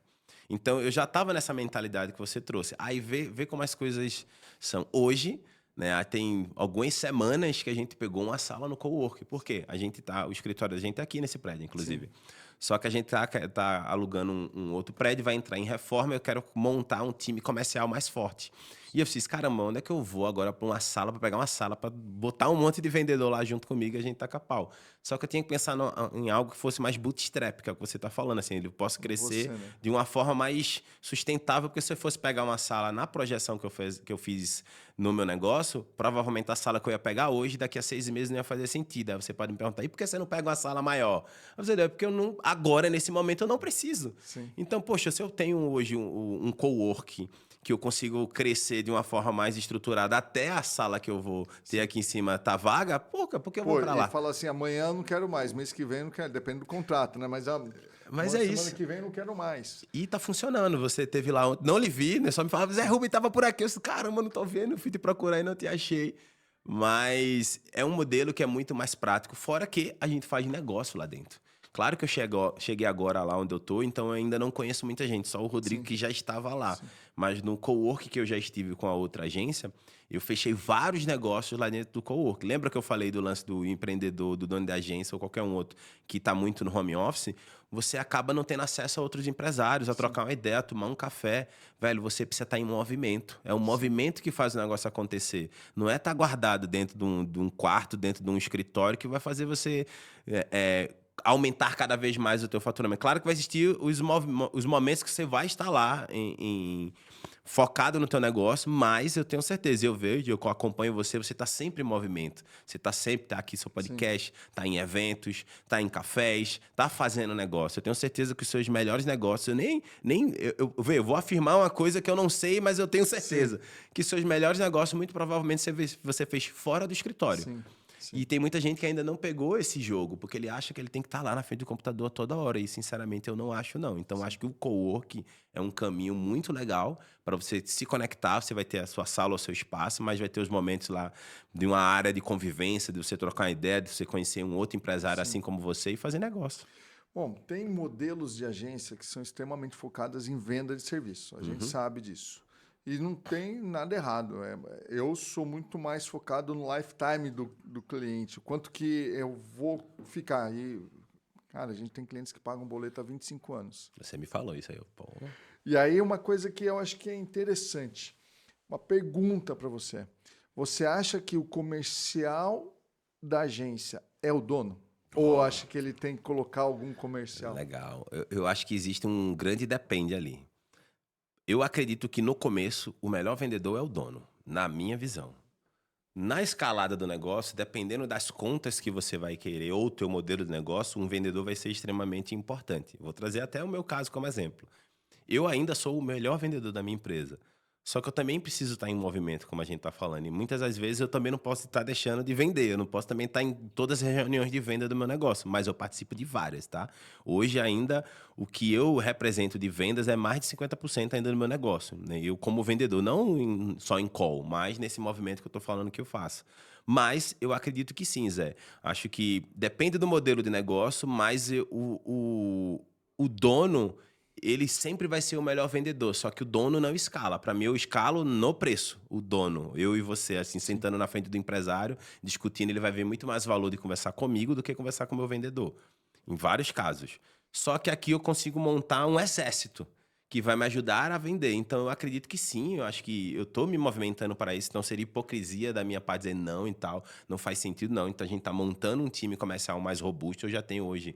Então eu já estava nessa mentalidade que você trouxe. Aí vê como as coisas são hoje. Né? Tem algumas semanas que a gente pegou uma sala no coworking. Por quê? O escritório da gente é aqui nesse prédio, inclusive. Sim. Só que a gente tá alugando um outro prédio, vai entrar em reforma, eu quero montar um time comercial mais forte. E eu fiz, caramba, onde é que eu vou agora para uma sala, para pegar uma sala, para botar um monte de vendedor lá junto comigo e a gente taca pau. Só que eu tinha que pensar em algo que fosse mais bootstrap, que é o que você está falando, assim, eu posso crescer Você, né? de uma forma mais sustentável, porque se eu fosse pegar uma sala na projeção que eu fiz no meu negócio, provavelmente a sala que eu ia pegar hoje, daqui a 6 meses não ia fazer sentido. Aí você pode me perguntar, e por que você não pega uma sala maior? Eu vou dizer, é porque eu não, agora, nesse momento, eu não preciso. Sim. Então, poxa, se eu tenho hoje um coworking que eu consigo crescer de uma forma mais estruturada até a sala que eu vou ter aqui em cima tá vaga, porra, por que eu vou Pô, para e lá? fala assim, amanhã eu não quero mais, mês que vem eu não quero, depende do contrato, né? Mas Mas é semana isso. que vem eu não quero mais. E tá funcionando. Você teve lá ontem, não lhe vi, né? Só me falava, Zé Rubem tava por aqui. Eu disse, caramba, não tô vendo, fui te procurar e não te achei. Mas é um modelo que é muito mais prático, fora que a gente faz negócio lá dentro. Claro que eu cheguei agora lá onde eu tô, então eu ainda não conheço muita gente, só o Rodrigo Sim. que já estava lá. Sim. Mas no cowork que eu já estive com a outra agência, eu fechei vários negócios lá dentro do cowork. Lembra que eu falei do lance do empreendedor, do dono da agência ou qualquer um outro que está muito no home office? Você acaba não tendo acesso a outros empresários, a trocar uma ideia, a tomar um café. Velho, você precisa estar em movimento. É o movimento que faz o negócio acontecer. Não é estar guardado dentro de um quarto, dentro de um escritório que vai fazer você aumentar cada vez mais o teu faturamento. Claro que vai existir os momentos que você vai estar lá focado no teu negócio, mas eu tenho certeza, eu vejo, eu acompanho você, você está sempre em movimento. Você tá aqui seu podcast, está em eventos, está em cafés, está fazendo negócio. Eu tenho certeza que os seus melhores negócios, eu vou afirmar uma coisa que eu não sei, mas eu tenho certeza, que seus melhores negócios, muito provavelmente, você fez fora do escritório. Sim. Sim. E tem muita gente que ainda não pegou esse jogo, porque ele acha que ele tem que estar lá na frente do computador toda hora. E, sinceramente, eu não acho, não. Então, acho que o coworking é um caminho muito legal para você se conectar. Você vai ter a sua sala ou seu espaço, mas vai ter os momentos lá de uma área de convivência, de você trocar uma ideia, de você conhecer um outro empresário assim como você e fazer negócio. Bom, tem modelos de agência que são extremamente focadas em venda de serviço. A gente sabe disso. E não tem nada errado. Eu sou muito mais focado no lifetime do cliente. O quanto que eu vou ficar. Cara, a gente tem clientes que pagam boleto há 25 anos. Você me falou isso aí. Pô. E aí uma coisa que eu acho que é interessante. Uma pergunta para você. Você acha que o comercial da agência é o dono? Ou acha que ele tem que colocar algum comercial? Legal. Eu acho que existe um grande depende ali. Eu acredito que no começo o melhor vendedor é o dono, na minha visão. Na escalada do negócio, dependendo das contas que você vai querer ou o teu modelo de negócio, um vendedor vai ser extremamente importante. Vou trazer até o meu caso como exemplo. Eu ainda sou o melhor vendedor da minha empresa. Só que eu também preciso estar em movimento, como a gente está falando. E muitas das vezes eu também não posso estar deixando de vender. Eu não posso também estar em todas as reuniões de venda do meu negócio. Mas eu participo de várias, tá? Hoje ainda, o que eu represento de vendas é mais de 50% ainda do meu negócio. Né? Eu como vendedor, não só em call, mas nesse movimento que eu estou falando que eu faço. Mas eu acredito que sim, Zé. Acho que depende do modelo de negócio, mas o dono ele sempre vai ser o melhor vendedor, só que o dono não escala. Para mim, eu escalo no preço, o dono. Eu e você, assim, sentando na frente do empresário, discutindo, ele vai ver muito mais valor de conversar comigo do que conversar com o meu vendedor. Em vários casos. Só que aqui eu consigo montar um exército que vai me ajudar a vender. Então, eu acredito que sim, eu acho que eu estou me movimentando para isso, não seria hipocrisia da minha parte dizer não e tal, não faz sentido não. Então, a gente está montando um time comercial mais robusto, eu já tenho hoje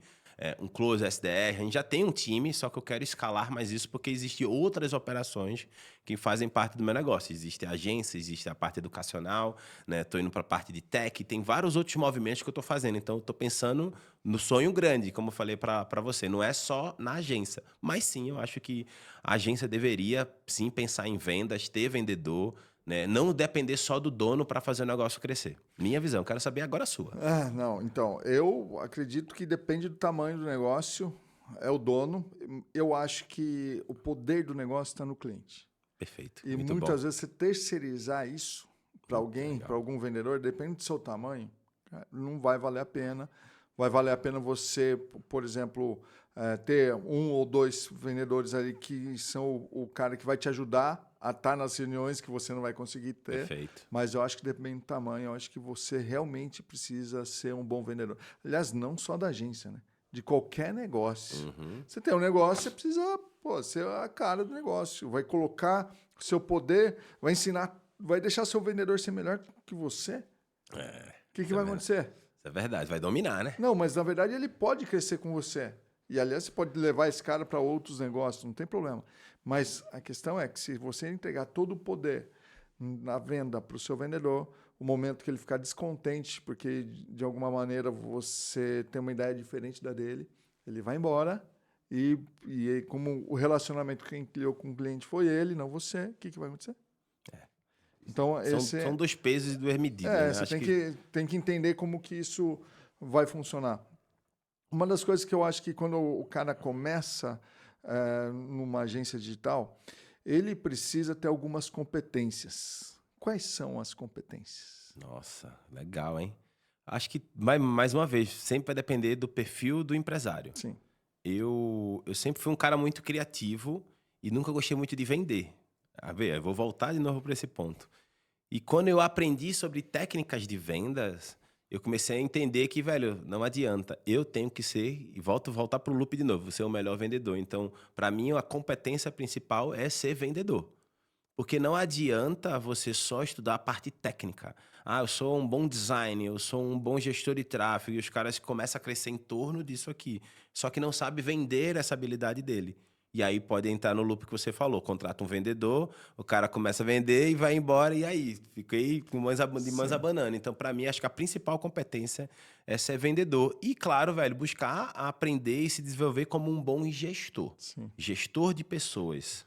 um close SDR, a gente já tem um time, só que eu quero escalar mais isso porque existem outras operações que fazem parte do meu negócio. Existe a agência, existe a parte educacional, né? Estou indo para a parte de tech, tem vários outros movimentos que eu estou fazendo. Então, eu estou pensando no sonho grande, como eu falei para você. Não é só na agência, mas sim, eu acho que a agência deveria, sim, pensar em vendas, ter vendedor, né? Não depender só do dono para fazer o negócio crescer. Minha visão, quero saber agora a sua. Não, então, eu acredito que depende do tamanho do negócio, é o dono. Eu acho que o poder do negócio está no cliente. Perfeito, E muito bom. muitas vezes você terceirizar isso para alguém, para algum vendedor, depende do seu tamanho, cara, não vai valer a pena. Vai valer a pena você, por exemplo, ter um ou dois vendedores ali que são o cara que vai te ajudar a estar nas reuniões que você não vai conseguir ter. Perfeito. Mas eu acho que depende do tamanho, eu acho que você realmente precisa ser um bom vendedor. Aliás, não só da agência, né? de qualquer negócio. Uhum. Você tem um negócio, você precisa ser a cara do negócio. Vai colocar o seu poder, vai ensinar, vai deixar seu vendedor ser melhor que você. O que vai acontecer? Isso é verdade, vai dominar, né? Não, mas na verdade ele pode crescer com você. E aliás, você pode levar esse cara para outros negócios, não tem problema. Mas a questão é que se você entregar todo o poder na venda para o seu vendedor, o momento que ele ficar descontente, porque de alguma maneira você tem uma ideia diferente da dele, ele vai embora. E como o relacionamento que quem criou com o cliente foi ele, não você, o que vai acontecer? Então, São dois pesos e duas medidas. Né? Você tem que entender como que isso vai funcionar. Uma das coisas que eu acho que quando o cara começa numa agência digital, ele precisa ter algumas competências. Quais são as competências? Nossa, legal, hein? Acho que, mais uma vez, sempre vai depender do perfil do empresário. Sim. Eu sempre fui um cara muito criativo e nunca gostei muito de vender. Eu vou voltar de novo para esse ponto. E quando eu aprendi sobre técnicas de vendas, eu comecei a entender que, velho, não adianta. Eu tenho que ser, e voltar para o loop de novo, ser o melhor vendedor. Então, para mim, a competência principal é ser vendedor. Porque não adianta você só estudar a parte técnica. Eu sou um bom design, eu sou um bom gestor de tráfego, e os caras começam a crescer em torno disso aqui. Só que não sabe vender essa habilidade dele. E aí pode entrar no loop que você falou. Contrata um vendedor, o cara começa a vender e vai embora. E aí? Fiquei de mãos abanando. Então, para mim, acho que a principal competência é ser vendedor. E, claro, velho, buscar aprender e se desenvolver como um bom gestor. Sim. Gestor de pessoas.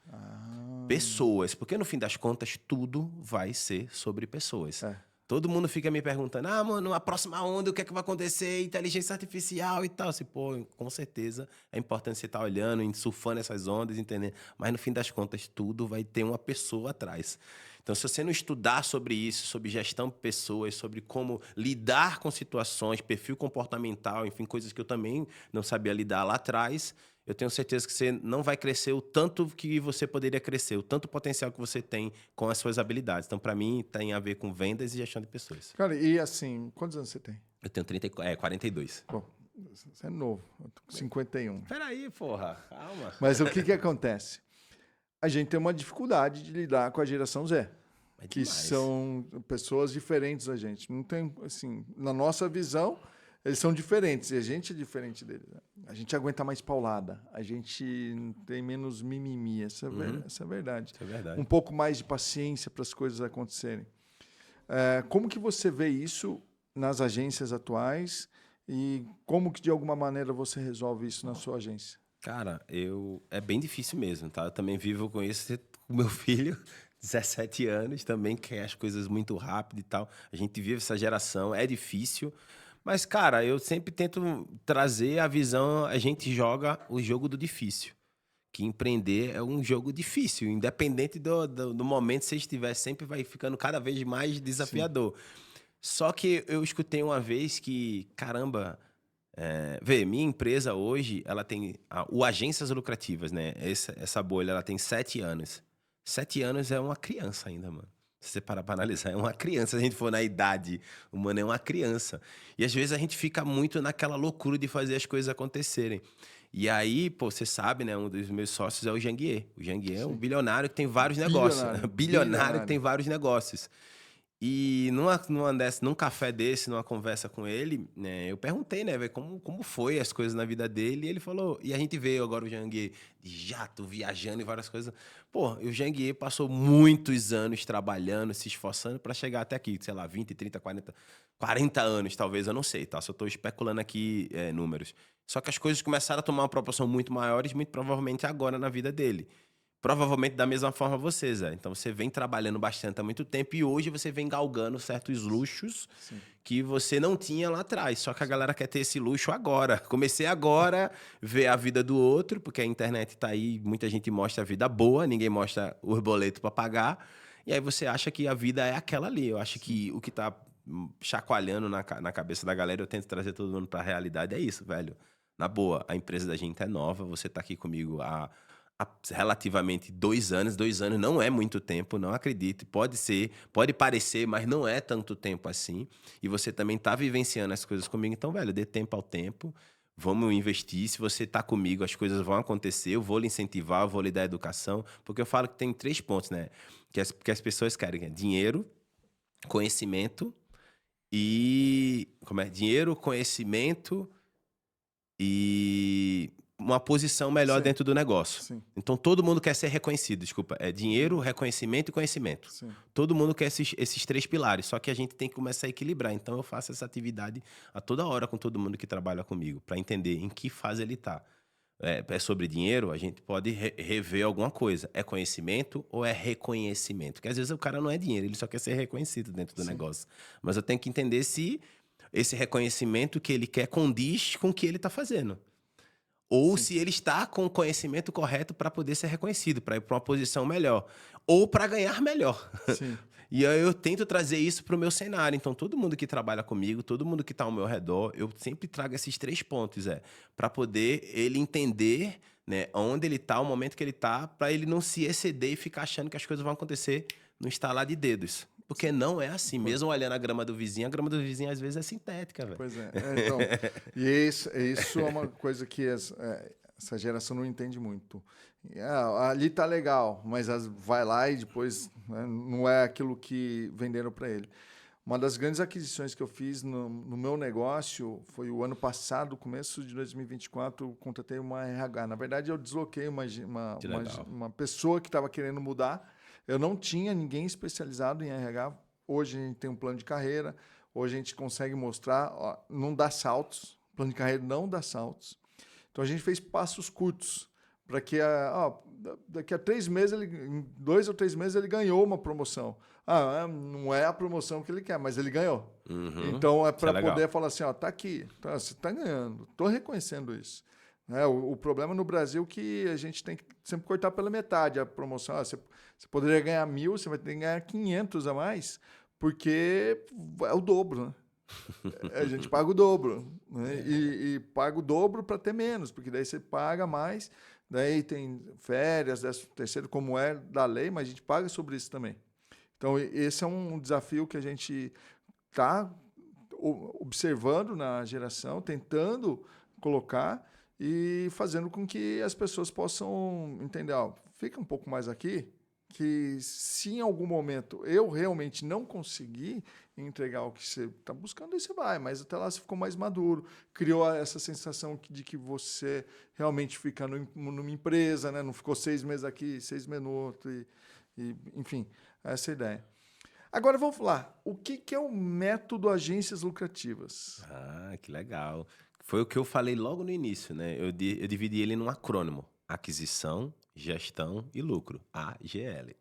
Pessoas. Porque, no fim das contas, tudo vai ser sobre pessoas. Todo mundo fica me perguntando, mano, a próxima onda, o que é que vai acontecer? Inteligência artificial e tal. Assim, pô, com certeza é importante você estar olhando, surfando essas ondas, entendendo. Mas no fim das contas, tudo vai ter uma pessoa atrás. Então, se você não estudar sobre isso, sobre gestão de pessoas, sobre como lidar com situações, perfil comportamental, enfim, coisas que eu também não sabia lidar lá atrás, eu tenho certeza que você não vai crescer o tanto que você poderia crescer, o tanto potencial que você tem com as suas habilidades. Então, para mim, tem a ver com vendas e gestão de pessoas. Cara, e assim, quantos anos você tem? Eu tenho 42. Bom, você é novo, eu tô com 51. Peraí, porra, calma. Mas o que acontece? A gente tem uma dificuldade de lidar com a geração Z. Que são pessoas diferentes da gente. Não tem, assim, na nossa visão, eles são diferentes e a gente é diferente deles. Né? A gente aguenta mais paulada, a gente tem menos mimimi, essa é verdade. Isso é verdade. Um pouco mais de paciência para as coisas acontecerem. Como que você vê isso nas agências atuais e como que de alguma maneira você resolve isso na sua agência? Cara, é bem difícil mesmo, tá? Eu também vivo com isso, com meu filho, 17 anos, também quer as coisas muito rápido e tal. A gente vive essa geração, é difícil. Mas, cara, eu sempre tento trazer a visão, a gente joga o jogo do difícil. Que empreender é um jogo difícil, independente do momento que você estiver, sempre vai ficando cada vez mais desafiador. Sim. Só que eu escutei uma vez que, caramba, minha empresa hoje, ela tem o Agências Lucrativas, né? Essa bolha, ela tem 7 anos. 7 anos é uma criança ainda, mano. Se você parar para analisar, é uma criança. Se a gente for na idade humana, é uma criança. E às vezes a gente fica muito naquela loucura de fazer as coisas acontecerem. E aí, pô, você sabe, né? Um dos meus sócios é o Janguier. O Janguier é um bilionário que tem vários negócios. Bilionário que tem vários negócios. E num café desse, numa conversa com ele, né, eu perguntei, né, velho, como foi as coisas na vida dele. E ele falou, e a gente veio agora o Janguier de jato, viajando e várias coisas. Pô, e o Janguier passou muitos anos trabalhando, se esforçando para chegar até aqui, sei lá, 20, 30, 40 anos, talvez, eu não sei, tá? Só tô especulando aqui números. Só que as coisas começaram a tomar uma proporção muito maiores, muito provavelmente agora na vida dele. Provavelmente da mesma forma você, Zé. Então, você vem trabalhando bastante há muito tempo e hoje você vem galgando certos luxos que você não tinha lá atrás. Só que a galera quer ter esse luxo agora. Comecei agora a ver a vida do outro, porque a internet tá aí, muita gente mostra a vida boa, ninguém mostra os boletos para pagar. E aí você acha que a vida é aquela ali. Eu acho que o que tá chacoalhando na cabeça da galera, eu tento trazer todo mundo para a realidade, é isso, velho. Na boa, a empresa da gente é nova, você tá aqui comigo há relativamente 2 anos. 2 anos não é muito tempo, não acredito. Pode parecer, mas não é tanto tempo assim. E você também tá vivenciando as coisas comigo. Então, velho, dê tempo ao tempo. vamos investir, se você está comigo, as coisas vão acontecer, eu vou lhe incentivar, eu vou lhe dar educação, porque eu falo que tem 3 pontos, né? Que as pessoas querem, que é dinheiro, conhecimento e... Como é? Dinheiro, conhecimento e uma posição melhor Sim, dentro do negócio. sim, Então, todo mundo quer ser reconhecido, desculpa. É dinheiro, reconhecimento e conhecimento. sim. Todo mundo quer esses 3 pilares, só que a gente tem que começar a equilibrar. Então, eu faço essa atividade a toda hora com todo mundo que trabalha comigo, para entender em que fase ele está. É sobre dinheiro, a gente pode rever alguma coisa. É conhecimento ou é reconhecimento? Porque às vezes o cara não é dinheiro, ele só quer ser reconhecido dentro do Sim. negócio. Mas eu tenho que entender se esse reconhecimento que ele quer condiz com o que ele está fazendo. Ou Sim. se ele está com o conhecimento correto para poder ser reconhecido, para ir para uma posição melhor. Ou para ganhar melhor. Sim. E aí eu tento trazer isso para o meu cenário. Então, todo mundo que trabalha comigo, todo mundo que está ao meu redor, eu sempre trago esses 3 pontos, para poder ele entender, né, onde ele está, o momento que ele está, para ele não se exceder e ficar achando que as coisas vão acontecer no estalar de dedos. Porque não é assim. Mesmo olhando a grama do vizinho às vezes é sintética, velho. Pois é. Então, e isso é uma coisa que essa geração não entende muito. Ali tá legal, mas vai lá e depois, né, não é aquilo que venderam para ele. Uma das grandes aquisições que eu fiz no meu negócio foi o ano passado, começo de 2024, eu contratei uma RH. Na verdade, eu desloquei Que legal. uma pessoa que estava querendo mudar. Eu não tinha ninguém especializado em RH. Hoje a gente tem um plano de carreira. Hoje a gente consegue mostrar, ó, não dá saltos. O plano de carreira não dá saltos. Então a gente fez passos curtos para que daqui a 3 meses, em 2 ou 3 meses, ele ganhou uma promoção. Não é a promoção que ele quer, mas ele ganhou. Uhum. Então é Isso é para legal. poder falar assim, ó, tá aqui, tá, você está ganhando, estou reconhecendo isso. Né? O problema no Brasil é que a gente tem que sempre cortar pela metade a promoção. Você poderia ganhar 1.000, você vai ter que ganhar 500 a mais, porque é o dobro, né? A gente paga o dobro, né? E paga o dobro para ter menos, porque daí você paga mais, daí tem férias, 13º, como é da lei, mas a gente paga sobre isso também. Então, esse é um desafio que a gente está observando na geração, tentando colocar e fazendo com que as pessoas possam entender, fica um pouco mais aqui, que se em algum momento eu realmente não conseguir entregar o que você está buscando, aí você vai, mas até lá você ficou mais maduro, criou essa sensação de que você realmente fica numa empresa, né? Não ficou 6 meses aqui, 6 meses no outro, enfim, essa é a ideia. Agora vamos falar, o que é o método agências lucrativas? Que legal. Foi o que eu falei logo no início, né? Eu dividi ele num acrônimo: aquisição, gestão e lucro. AGL.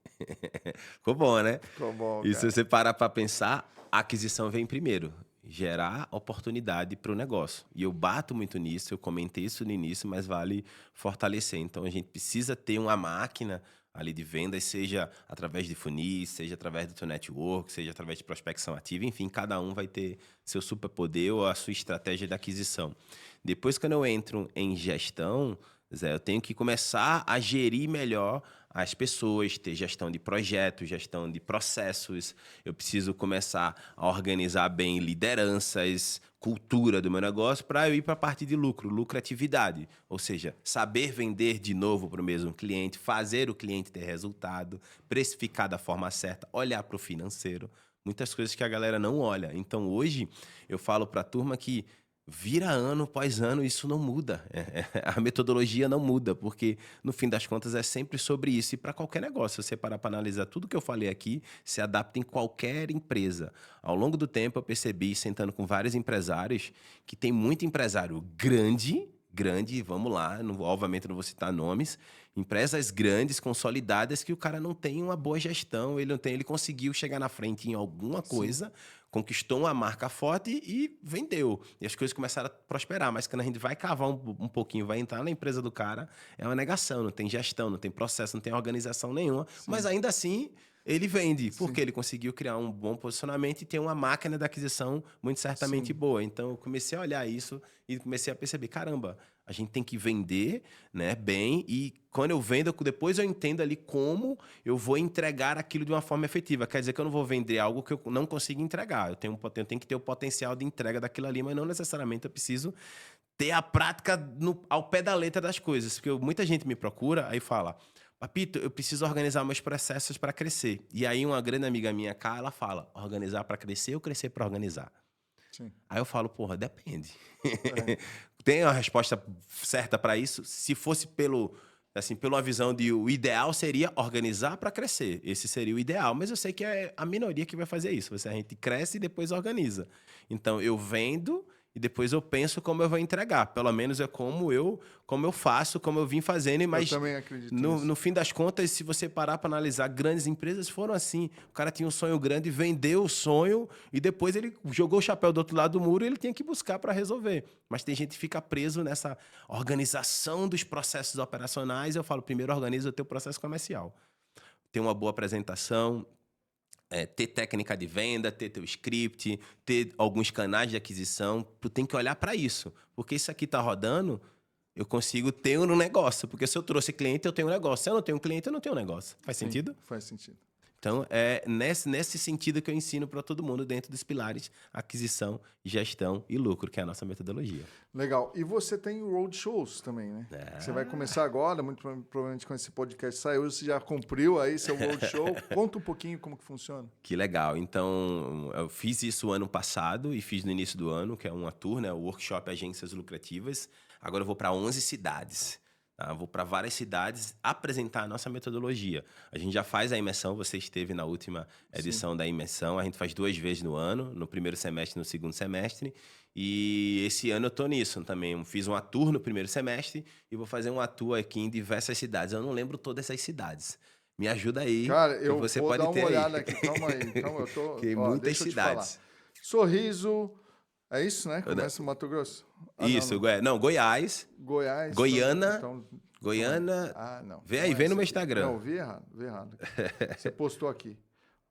Ficou bom, né? Ficou bom, E se cara. você parar para pensar, a aquisição vem primeiro. Gerar oportunidade para o negócio. E eu bato muito nisso, eu comentei isso no início, mas vale fortalecer. Então, a gente precisa ter uma máquina ali de vendas, seja através de funis, seja através do seu network, seja através de prospecção ativa, enfim, cada um vai ter seu superpoder ou a sua estratégia de aquisição. Depois, quando eu entro em gestão, Zé, eu tenho que começar a gerir melhor as pessoas, ter gestão de projetos, gestão de processos. Eu preciso começar a organizar bem lideranças, cultura do meu negócio para eu ir para a parte de lucro, lucratividade. Ou seja, saber vender de novo para o mesmo cliente, fazer o cliente ter resultado, precificar da forma certa, olhar para o financeiro. Muitas coisas que a galera não olha. Então, hoje, eu falo para a turma que vira ano após ano, isso não muda. A metodologia não muda, porque no fim das contas é sempre sobre isso. E para qualquer negócio, se você parar para analisar tudo que eu falei aqui, se adapta em qualquer empresa. Ao longo do tempo, eu percebi, sentando com vários empresários, que tem muito empresário grande, vamos lá, obviamente não vou citar nomes, empresas grandes, consolidadas, que o cara não tem uma boa gestão, ele conseguiu chegar na frente em alguma coisa, conquistou uma marca forte e vendeu. E as coisas começaram a prosperar, mas quando a gente vai cavar um pouquinho, vai entrar na empresa do cara, é uma negação, não tem gestão, não tem processo, não tem organização nenhuma, mas ainda assim ele vende, porque ele conseguiu criar um bom posicionamento e tem uma máquina de aquisição muito certamente boa. Então, eu comecei a olhar isso e comecei a perceber, caramba, a gente tem que vender, né, bem, e quando eu vendo, depois eu entendo ali como eu vou entregar aquilo de uma forma efetiva. Quer dizer que eu não vou vender algo que eu não consigo entregar. Eu tenho que ter o potencial de entrega daquilo ali, mas não necessariamente eu preciso ter a prática ao pé da letra das coisas. Porque muita gente me procura, aí fala, Papito, eu preciso organizar meus processos para crescer. E aí uma grande amiga minha cá, ela fala, organizar para crescer ou crescer para organizar? Sim. Aí eu falo, porra, depende. É. Tem uma resposta certa para isso? Se fosse pelo uma visão de o ideal seria organizar para crescer. Esse seria o ideal, mas eu sei que é a minoria que vai fazer isso. A gente cresce e depois organiza. Então eu vendo e depois eu penso como eu vou entregar. Pelo menos é como eu faço, como eu vim fazendo. Mas Eu também acredito nisso. no fim das contas, se você parar para analisar, grandes empresas foram assim. O cara tinha um sonho grande, vendeu o sonho e depois ele jogou o chapéu do outro lado do muro e ele tinha que buscar para resolver. Mas tem gente que fica preso nessa organização dos processos operacionais. Eu falo, primeiro organiza o teu processo comercial. Ter uma boa apresentação, ter técnica de venda, ter teu script, ter alguns canais de aquisição. Tu tem que olhar para isso. Porque isso aqui tá rodando, eu consigo ter um negócio. Porque se eu trouxe cliente, eu tenho um negócio. Se eu não tenho cliente, eu não tenho um negócio. Faz sentido? Faz sentido. Então, é nesse sentido que eu ensino para todo mundo dentro dos pilares aquisição, gestão e lucro, que é a nossa metodologia. Legal. E você tem roadshows também, né? Você vai começar agora, muito provavelmente quando esse podcast saiu, você já cumpriu aí seu roadshow. Conta um pouquinho como que funciona. Que legal. Então, eu fiz isso ano passado e fiz no início do ano, que é uma tour, né? O Workshop Agências Lucrativas. Agora eu vou para 11 cidades. Tá? Vou para várias cidades apresentar a nossa metodologia. A gente já faz a imersão, você esteve na última edição da imersão. A gente faz 2 vezes no ano, no primeiro semestre e no segundo semestre. E esse ano eu tô nisso também. Eu fiz uma tour no primeiro semestre e vou fazer uma tour aqui em diversas cidades. Eu não lembro todas essas cidades. Me ajuda aí. Cara, eu você vou pode dar ter uma aí. olhada aqui. Calma aí. Calma, eu tô... Tem ó, muitas deixa eu te cidades. falar. Sorriso... É isso, né? Começa no Mato Grosso. Isso, não, Goiás. Goiás. Goiânia. Então, Goiânia. não. Vê aí, vê no meu Instagram. Não, vi errado. Você postou aqui.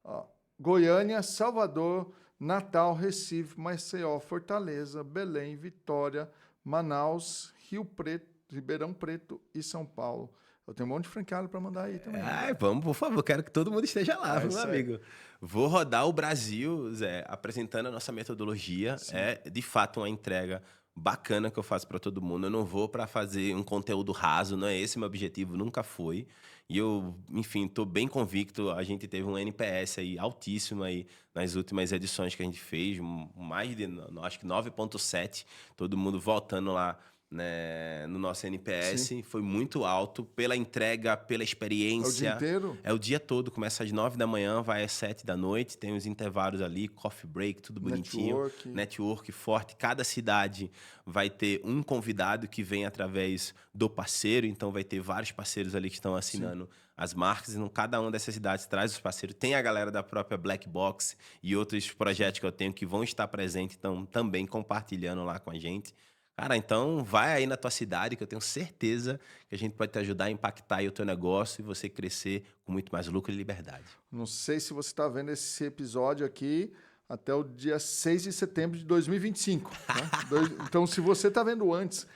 Ó, Goiânia, Salvador, Natal, Recife, Maceió, Fortaleza, Belém, Vitória, Manaus, Rio Preto, Ribeirão Preto e São Paulo. Eu tenho um monte de franqueado para mandar aí também. Vamos, por favor. Quero que todo mundo esteja lá, meu isso aí. amigo. Vou rodar o Brasil, Zé, apresentando a nossa metodologia. Sim. É, de fato, uma entrega bacana que eu faço para todo mundo. Eu não vou para fazer um conteúdo raso, não é esse meu objetivo, nunca foi. E eu, enfim, estou bem convicto. A gente teve um NPS aí altíssimo aí nas últimas edições que a gente fez, mais de, acho que 9.7, todo mundo voltando lá, né, no nosso NPS. Sim. Foi muito alto pela entrega, pela experiência. É o dia inteiro? É o dia todo, começa às 9 da manhã, vai às 7 da noite, tem os intervalos ali, coffee break, tudo bonitinho. Network forte. Cada cidade vai ter um convidado que vem através do parceiro, então vai ter vários parceiros ali que estão assinando as marcas, e cada uma dessas cidades traz os parceiros. Tem a galera da própria Black Box e outros projetos que eu tenho que vão estar presentes, então também compartilhando lá com a gente. Cara, então vai aí na tua cidade que eu tenho certeza que a gente pode te ajudar a impactar aí o teu negócio e você crescer com muito mais lucro e liberdade. Não sei se você está vendo esse episódio aqui até o dia 6 de setembro de 2025. Né? Então, se você está vendo antes,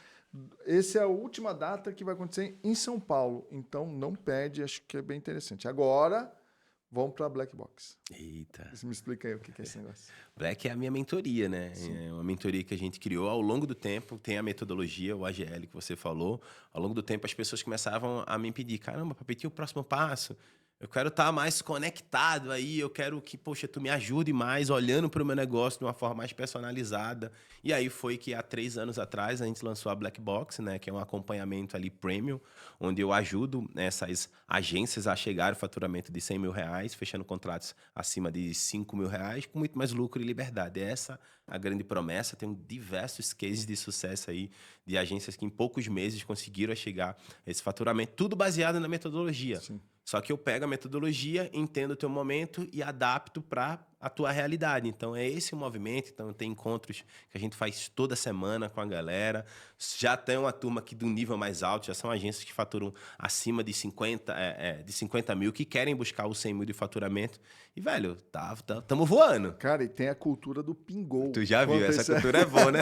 essa é a última data que vai acontecer em São Paulo. Então, não perde, acho que é bem interessante. Agora... vamos para a Black Box. Eita. Você me explica aí o que é esse negócio. Black é a minha mentoria, né? Sim. É uma mentoria que a gente criou ao longo do tempo. Tem a metodologia, o AGL que você falou. Ao longo do tempo, as pessoas começavam a me pedir, caramba, Papetinho, o próximo passo. Eu quero estar mais conectado aí, eu quero que, poxa, tu me ajude mais, olhando para o meu negócio de uma forma mais personalizada. E aí foi que há 3 anos atrás a gente lançou a Black Box, né, que é um acompanhamento ali premium, onde eu ajudo essas agências a chegar ao faturamento de R$100 mil, fechando contratos acima de R$5 mil, com muito mais lucro e liberdade. Essa é a grande promessa. Tem diversos cases de sucesso aí, de agências que em poucos meses conseguiram chegar a esse faturamento, tudo baseado na metodologia. Sim. Só que eu pego a metodologia, entendo o teu momento e adapto para a tua realidade. Então, é esse o movimento. Então, tem encontros que a gente faz toda semana com a galera. Já tem uma turma aqui do nível mais alto, já são agências que faturam acima de 50 mil, que querem buscar os 100 mil de faturamento. E, velho, tamo voando. Cara, e tem a cultura do pingou. Tu já viu, essa cultura é boa, né?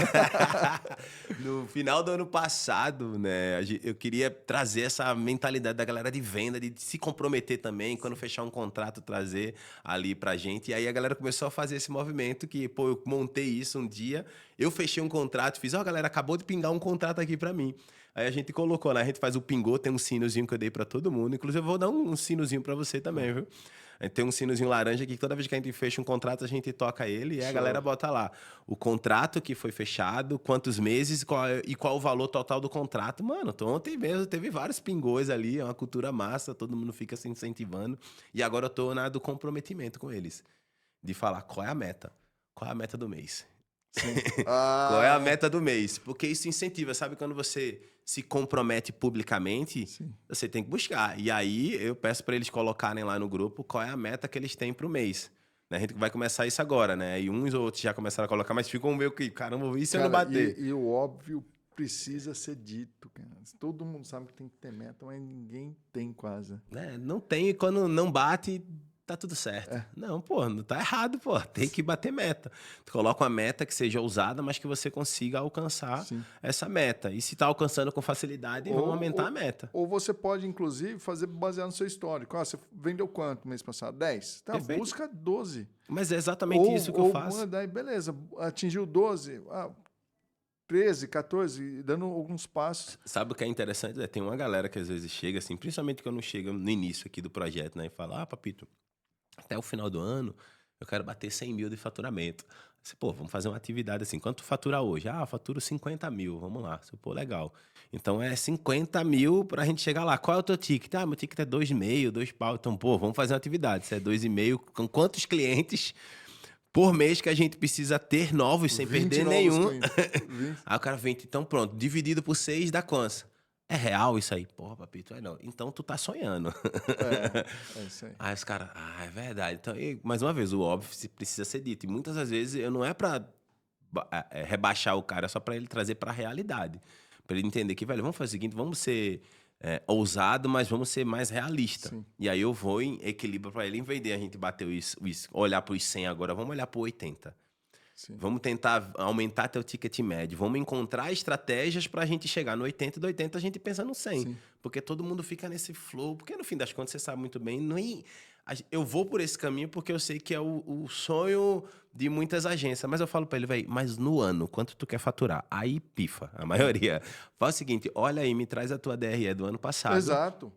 No final do ano passado, né, eu queria trazer essa mentalidade da galera de venda, de se comprometer também, quando fechar um contrato, trazer ali pra gente. E aí a galera galera começou a fazer esse movimento que, pô, eu montei isso um dia, eu fechei um contrato, fiz, galera, acabou de pingar um contrato aqui pra mim. Aí a gente colocou, né? A gente faz o pingô, tem um sinozinho que eu dei pra todo mundo. Inclusive, eu vou dar um sinozinho pra você também, viu? A gente tem um sinozinho laranja aqui que toda vez que a gente fecha um contrato, a gente toca ele e a galera bota lá o contrato que foi fechado, quantos meses e qual o valor total do contrato. Mano, ontem mesmo teve vários pingôs ali, é uma cultura massa, todo mundo fica se incentivando. E agora eu tô na do comprometimento com eles, de falar qual é a meta. Qual é a meta do mês? Sim. Qual é a meta do mês? Porque isso incentiva, sabe? Quando você se compromete publicamente, Sim. você tem que buscar. E aí eu peço para eles colocarem lá no grupo qual é a meta que eles têm pro mês. Né? A gente vai começar isso agora, né? E uns ou outros já começaram a colocar, mas ficam meio que, caramba, e se eu não bater? E o óbvio precisa ser dito, cara. Todo mundo sabe que tem que ter meta, mas ninguém tem quase. Né? Não tem, e quando não bate, tá tudo certo. Não, pô, não tá errado, pô. Tem que bater meta. Tu coloca uma meta que seja ousada, mas que você consiga alcançar essa meta. E se tá alcançando com facilidade, vamos aumentar a meta. Ou você pode, inclusive, fazer baseado no seu histórico. Você vendeu quanto mês passado? 10? Tá, Perfeito. busca 12. Mas é exatamente isso que eu faço. Daí, beleza, atingiu 12. 13, 14, dando alguns passos. Sabe o que é interessante? Tem uma galera que às vezes chega assim, principalmente quando chega no início aqui do projeto, né? E fala, Papito, até o final do ano eu quero bater 100 mil de faturamento. Você, pô, vamos fazer uma atividade assim. Quanto tu fatura hoje? Eu faturo 50 mil, vamos lá. Você, pô, legal. Então é 50 mil pra gente chegar lá. Qual é o teu ticket? Meu ticket é 2,5, 2 pau. Então, pô, vamos fazer uma atividade. Se é 2,5, com quantos clientes por mês que a gente precisa ter novos sem perder nenhum? Aí o cara vem, então pronto, dividido por 6 dá quanto? É real isso aí? Porra, Papito, não. Então tu tá sonhando. É isso aí. Aí os caras, é verdade. Então, mais uma vez, o óbvio precisa ser dito. E muitas das vezes eu não é pra rebaixar o cara, é só pra ele trazer pra realidade. Pra ele entender que, velho, vamos fazer o seguinte, vamos ser ousado, mas vamos ser mais realista. Sim. E aí eu vou em equilíbrio pra ele, em vez de a gente bater olhar pros 100 agora, vamos olhar pro 80. Sim. Vamos tentar aumentar teu ticket médio. Vamos encontrar estratégias para a gente chegar no 80 e do 80 a gente pensa no 100. Sim. Porque todo mundo fica nesse flow. Porque no fim das contas, você sabe muito bem, eu vou por esse caminho porque eu sei que é o sonho de muitas agências. Mas eu falo para ele, velho, mas no ano, quanto tu quer faturar? Aí pifa, a maioria. Faz o seguinte, olha aí, me traz a tua DRE do ano passado. Exato.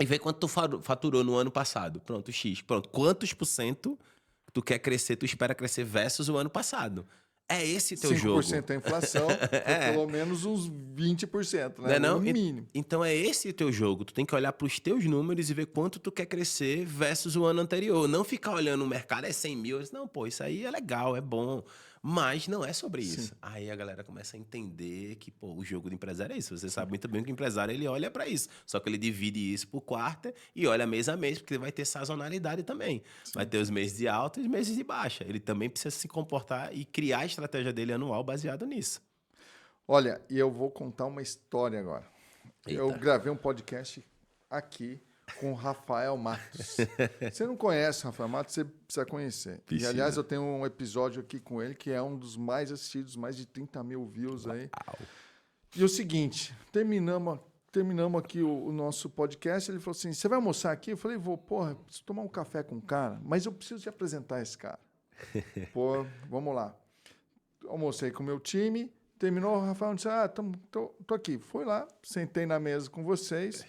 E vê quanto tu faturou no ano passado. Pronto, X. Pronto, quantos por cento tu quer crescer, tu espera crescer versus o ano passado. É esse teu jogo. 5% é inflação, pelo menos uns 20%, né? Não? No mínimo. Então é esse o teu jogo. Tu tem que olhar para os teus números e ver quanto tu quer crescer versus o ano anterior. Não ficar olhando o mercado, é 100 mil. Não, pô, isso aí é legal, é bom. Mas não é sobre isso. Sim. Aí a galera começa a entender que, pô, o jogo do empresário é isso. Você sabe muito bem que o empresário, ele olha para isso. Só que ele divide isso por quarta e olha mês a mês, porque vai ter sazonalidade também. Sim. Vai ter os meses de alta e os meses de baixa. Ele também precisa se comportar e criar a estratégia dele anual baseado nisso. Olha, e eu vou contar uma história agora. Eita. Eu gravei um podcast aqui com o Rafael Matos. Você não conhece o Rafael Matos, você precisa conhecer. Precisa. E, aliás, eu tenho um episódio aqui com ele que é um dos mais assistidos, mais de 30 mil views aí. Uau. E o seguinte, terminamos aqui o nosso podcast, ele falou assim, você vai almoçar aqui? Eu falei, vou, porra, preciso tomar um café com o cara, mas eu preciso te apresentar esse cara. Pô, vamos lá. Almocei com o meu time, terminou, o Rafael disse, tô aqui. Fui lá, sentei na mesa com vocês.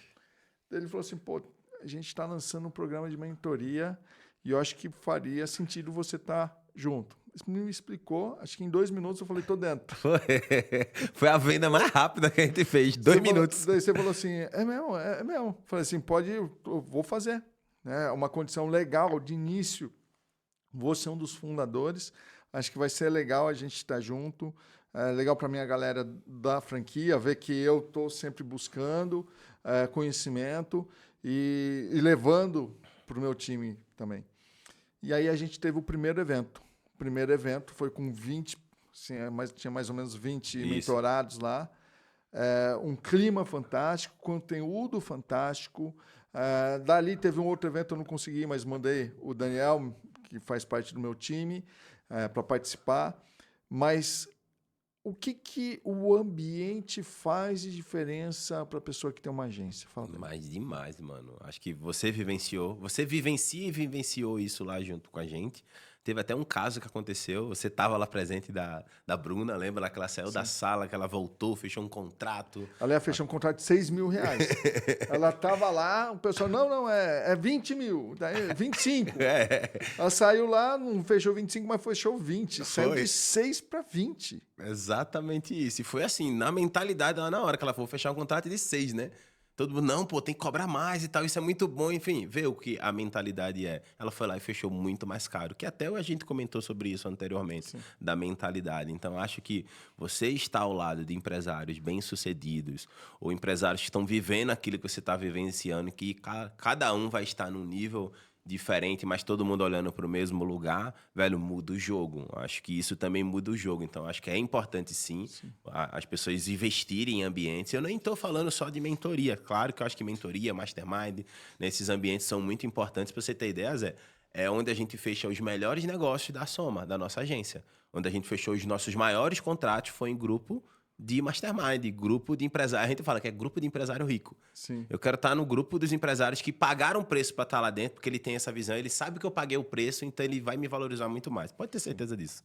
Ele falou assim, pô, a gente está lançando um programa de mentoria e eu acho que faria sentido você estar junto. Ele me explicou, acho que em 2 minutos eu falei, tô dentro. Foi a venda mais rápida que a gente fez, 2 minutos. Daí você falou assim, é mesmo. Falei assim, eu vou fazer. É uma condição legal de início. Você é um dos fundadores, acho que vai ser legal a gente estar junto. É legal para minha galera da franquia ver que eu estou sempre buscando conhecimento e levando para o meu time também. E aí a gente teve o primeiro evento. O primeiro evento foi com 20, assim, tinha mais ou menos 20 mentorados lá. Um clima fantástico, conteúdo fantástico. Dali teve um outro evento, eu não consegui, mas mandei o Daniel, que faz parte do meu time, para participar. Mas o que o ambiente faz de diferença para a pessoa que tem uma agência? Fala. Mas demais, mano. Acho que você vivencia e vivenciou isso lá junto com a gente. Teve até um caso que aconteceu, você estava lá presente da Bruna, lembra lá que ela saiu da sala, que ela voltou, fechou um contrato. Ela ia fechar um contrato de 6 mil reais. Ela tava lá, o pessoal, não, é 20 mil, daí 25. Ela saiu lá, não fechou 25, mas fechou 20. Saiu de 6 para 20. Exatamente isso. E foi assim, na mentalidade, lá na hora que ela for fechar um contrato de 6, né? Todo mundo, não, pô, tem que cobrar mais e tal, isso é muito bom, enfim, vê o que a mentalidade é. Ela foi lá e fechou muito mais caro, que até a gente comentou sobre isso anteriormente, sim, da mentalidade. Então, acho que você está ao lado de empresários bem-sucedidos, ou empresários que estão vivendo aquilo que você está vivenciando, que cada um vai estar num nível diferente, mas todo mundo olhando para o mesmo lugar, velho, muda o jogo. Acho que isso também muda o jogo. Então, acho que é importante, sim. As pessoas investirem em ambientes. Eu nem estou falando só de mentoria. Claro que eu acho que mentoria, mastermind, nesses ambientes são muito importantes. Para você ter ideia, Zé, é onde a gente fecha os melhores negócios da Soma, da nossa agência. Onde a gente fechou os nossos maiores contratos foi em grupo de mastermind, grupo de empresário. A gente fala que é grupo de empresário rico. Sim. Eu quero estar no grupo dos empresários que pagaram o preço para estar lá dentro, porque ele tem essa visão, ele sabe que eu paguei o preço, então ele vai me valorizar muito mais. Pode ter certeza disso.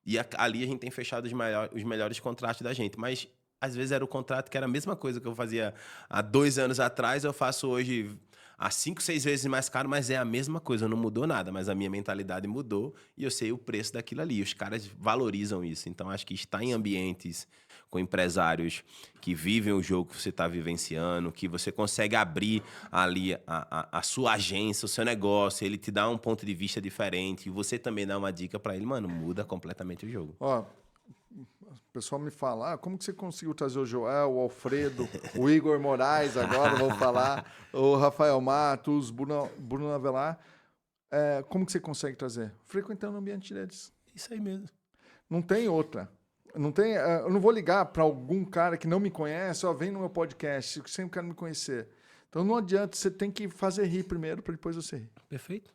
E ali a gente tem fechado os melhores contratos da gente. Mas, às vezes, era o contrato que era a mesma coisa que eu fazia há 2 anos atrás, eu faço hoje há 5, 6 vezes mais caro, mas é a mesma coisa, não mudou nada. Mas a minha mentalidade mudou e eu sei o preço daquilo ali. Os caras valorizam isso. Então, acho que estar em ambientes com empresários que vivem o jogo que você está vivenciando, que você consegue abrir ali a sua agência, o seu negócio, ele te dá um ponto de vista diferente e você também dá uma dica para ele, mano, muda completamente o jogo. Ó, o pessoal me fala, como que você conseguiu trazer o Joel, o Alfredo, o Igor Moraes, agora vou falar, o Rafael Matos, Bruno Avelar. Como que você consegue trazer? Frequentando o ambiente deles. Isso aí mesmo. Não tem outra. Não tem, eu não vou ligar para algum cara que não me conhece, vem no meu podcast, que sempre quer me conhecer. Então não adianta, você tem que fazer rir primeiro para depois você rir. Perfeito.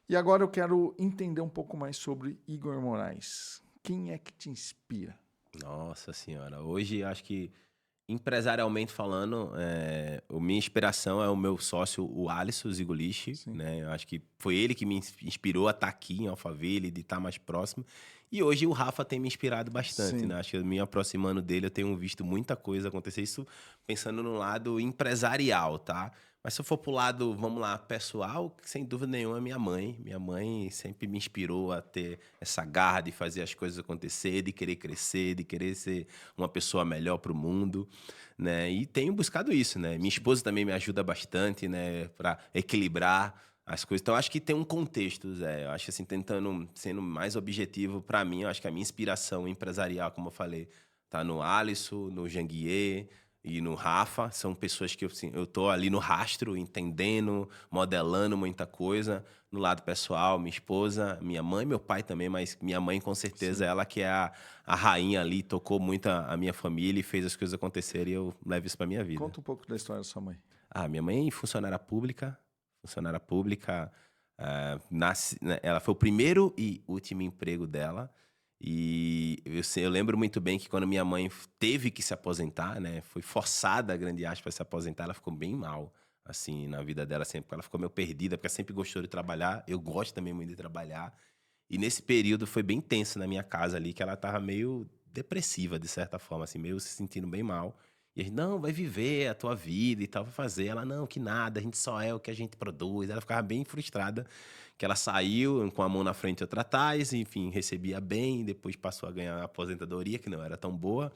E agora eu quero entender um pouco mais sobre Igor Moraes. Quem é que te inspira? Nossa senhora, hoje acho que empresarialmente falando, a minha inspiração é o meu sócio, o Alisson Zigulich, né? Eu acho que foi ele que me inspirou a estar aqui em Alphaville, de estar mais próximo. E hoje o Rafa tem me inspirado bastante, né? Acho que me aproximando dele, eu tenho visto muita coisa acontecer. Isso pensando no lado empresarial, tá? Mas se eu for pro lado, vamos lá, pessoal, sem dúvida nenhuma, minha mãe. Minha mãe sempre me inspirou a ter essa garra de fazer as coisas acontecer, de querer crescer, de querer ser uma pessoa melhor pro mundo, né? E tenho buscado isso, né? Minha esposa também me ajuda bastante, né? Para equilibrar as coisas. Então, acho que tem um contexto, Zé. Eu acho que, assim, sendo mais objetivo para mim, eu acho que a minha inspiração empresarial, como eu falei, tá no Alisson, no Janguier e no Rafa. São pessoas que eu tô ali no rastro, entendendo, modelando muita coisa. No lado pessoal, minha esposa, minha mãe, meu pai também, mas minha mãe, com certeza, ela que é a rainha ali, tocou muito a minha família e fez as coisas acontecerem e eu levo isso pra minha vida. Conta um pouco da história da sua mãe. Minha mãe é funcionária pública, ela foi o primeiro e último emprego dela. E eu lembro muito bem que quando minha mãe teve que se aposentar, né, foi forçada, grande aspas, a se aposentar, ela ficou bem mal, assim, na vida dela sempre, porque ela ficou meio perdida, porque ela sempre gostou de trabalhar, eu gosto também muito de trabalhar. E nesse período foi bem tenso na minha casa ali, que ela tava meio depressiva, de certa forma, assim, meio se sentindo bem mal. E a gente, não, vai viver a tua vida e tal, vai fazer. Ela, não, que nada, a gente só é o que a gente produz. Ela ficava bem frustrada, que ela saiu com a mão na frente e outra atrás, enfim, recebia bem, depois passou a ganhar a aposentadoria, que não era tão boa.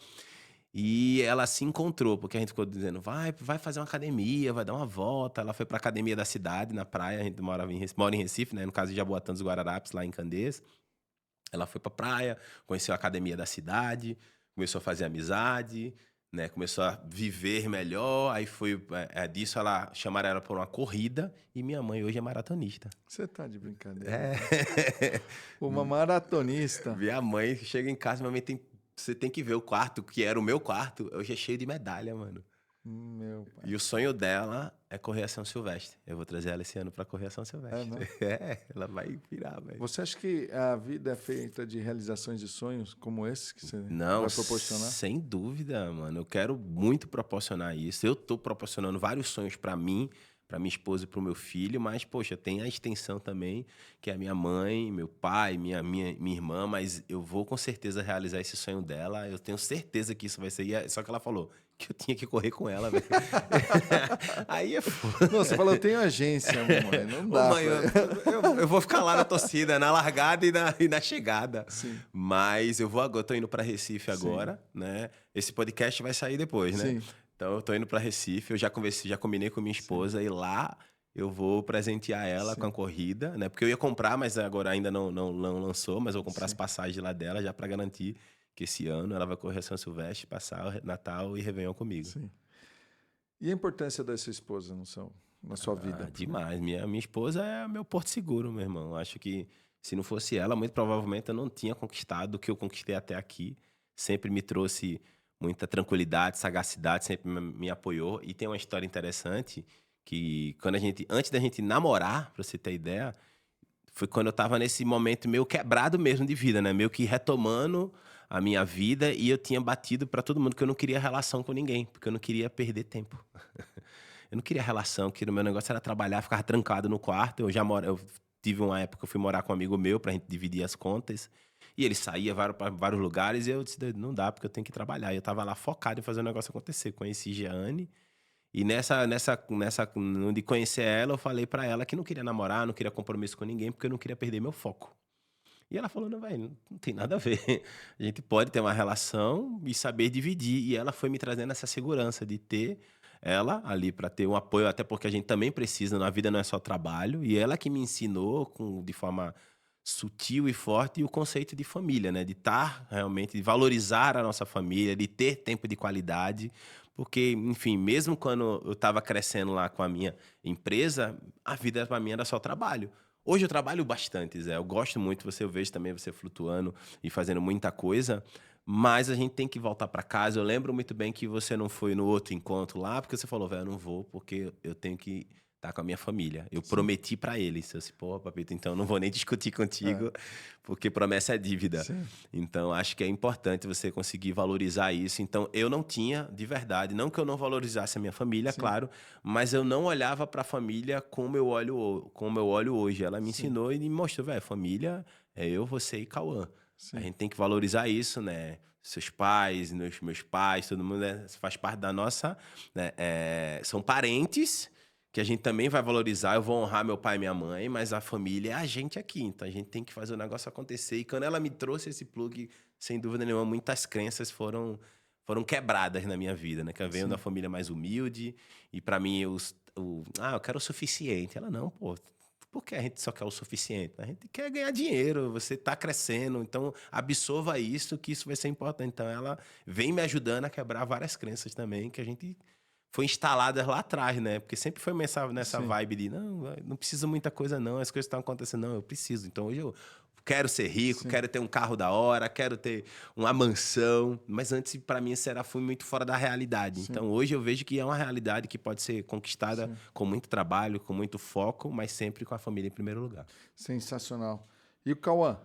E ela se encontrou, porque a gente ficou dizendo, vai fazer uma academia, vai dar uma volta. Ela foi para a academia da cidade, na praia, a gente mora em Recife, né? No caso de Jaboatão dos Guararapes, lá em Candeias. Ela foi pra praia, conheceu a academia da cidade, começou a fazer amizade, né? Começou a viver melhor. Aí foi disso, chamaram ela para uma corrida e minha mãe hoje é maratonista. Você tá de brincadeira. Uma maratonista. Minha mãe chega em casa, minha mãe você tem que ver o quarto, que era o meu quarto, hoje é cheio de medalha, mano. Meu pai. E o sonho dela é correr a São Silvestre. Eu vou trazer ela esse ano para correr a São Silvestre. Ela vai virar, velho. Você acha que a vida é feita de realizações de sonhos como esse que você vai proporcionar? Sem dúvida, mano. Eu quero muito proporcionar isso. Eu tô proporcionando vários sonhos para mim, para minha esposa e para o meu filho, mas, poxa, tem a extensão também, que é a minha mãe, meu pai, minha irmã, mas eu vou com certeza realizar esse sonho dela, eu tenho certeza que isso vai ser, só que ela falou que eu tinha que correr com ela, velho. Aí é foda. Não, você falou, eu tenho agência, mãe, não dá. Ô, mãe, eu vou ficar lá na torcida, na largada e na chegada. Sim. Mas eu tô indo para Recife agora, né? Esse podcast vai sair depois, né? Sim. Então eu tô indo para Recife, eu já combinei com minha esposa e lá eu vou presentear ela com a corrida, né? Porque eu ia comprar, mas agora ainda não lançou, mas eu vou comprar as passagens lá dela já para garantir que esse ano ela vai correr São Silvestre, passar o Natal e Réveillon comigo. Sim. E a importância da sua esposa na sua vida? Demais. Minha esposa é meu porto seguro, meu irmão. Acho que se não fosse ela, muito provavelmente eu não tinha conquistado o que eu conquistei até aqui. Sempre me trouxe muita tranquilidade, sagacidade, sempre me apoiou. E tem uma história interessante que antes da gente namorar, pra você ter ideia, foi quando eu tava nesse momento meio quebrado mesmo de vida, né? Meio que retomando a minha vida e eu tinha batido pra todo mundo que eu não queria relação com ninguém, porque eu não queria perder tempo. Eu não queria relação, que o meu negócio era trabalhar, ficar trancado no quarto. Eu tive uma época que eu fui morar com um amigo meu pra gente dividir as contas. E ele saía para vários lugares e eu disse, não dá, porque eu tenho que trabalhar. E eu tava lá focado em fazer o negócio acontecer. Conheci Jeane. E no de conhecer ela, eu falei pra ela que não queria namorar, não queria compromisso com ninguém, porque eu não queria perder meu foco. E ela falou, não, velho, não tem nada a ver. A gente pode ter uma relação e saber dividir. E ela foi me trazendo essa segurança de ter ela ali para ter um apoio, até porque a gente também precisa, na vida não é só trabalho. E ela que me ensinou de forma sutil e forte o conceito de família, né? De estar realmente, de valorizar a nossa família, de ter tempo de qualidade. Porque, enfim, mesmo quando eu estava crescendo lá com a minha empresa, a vida para mim era só trabalho. Hoje eu trabalho bastante, Zé. Eu gosto muito, eu vejo também você flutuando e fazendo muita coisa, mas a gente tem que voltar para casa. Eu lembro muito bem que você não foi no outro encontro lá, porque você falou, velho, eu não vou, porque eu tenho que estar com a minha família. Eu prometi para eles. Eu disse, pô, papito, então eu não vou nem discutir contigo, porque promessa é dívida. Sim. Então, acho que é importante você conseguir valorizar isso. Então, eu não tinha, de verdade, não que eu não valorizasse a minha família, claro, mas eu não olhava para a família como eu olho hoje. Ela me ensinou e me mostrou, velho, família é eu, você e Cauã. A gente tem que valorizar isso, né? Seus pais, meus pais, todo mundo faz parte da nossa... Né? São parentes que a gente também vai valorizar. Eu vou honrar meu pai e minha mãe, mas a família é a gente aqui. Então, a gente tem que fazer o negócio acontecer. E quando ela me trouxe esse plug, sem dúvida nenhuma, muitas crenças foram quebradas na minha vida, né? Que eu venho da família mais humilde e para mim, eu quero o suficiente. Ela, não, pô... Por que a gente só quer o suficiente? A gente quer ganhar dinheiro, você está crescendo, então absorva isso, que isso vai ser importante. Então ela vem me ajudando a quebrar várias crenças também, que a gente foi instaladas lá atrás, né? Porque sempre foi nessa vibe de, não precisa muita coisa não, as coisas estão acontecendo, não, eu preciso. Então hoje eu quero ser rico, quero ter um carro da hora, quero ter uma mansão. Mas antes, para mim, fui muito fora da realidade. Então, hoje eu vejo que é uma realidade que pode ser conquistada com muito trabalho, com muito foco, mas sempre com a família em primeiro lugar. Sensacional. E o Cauã?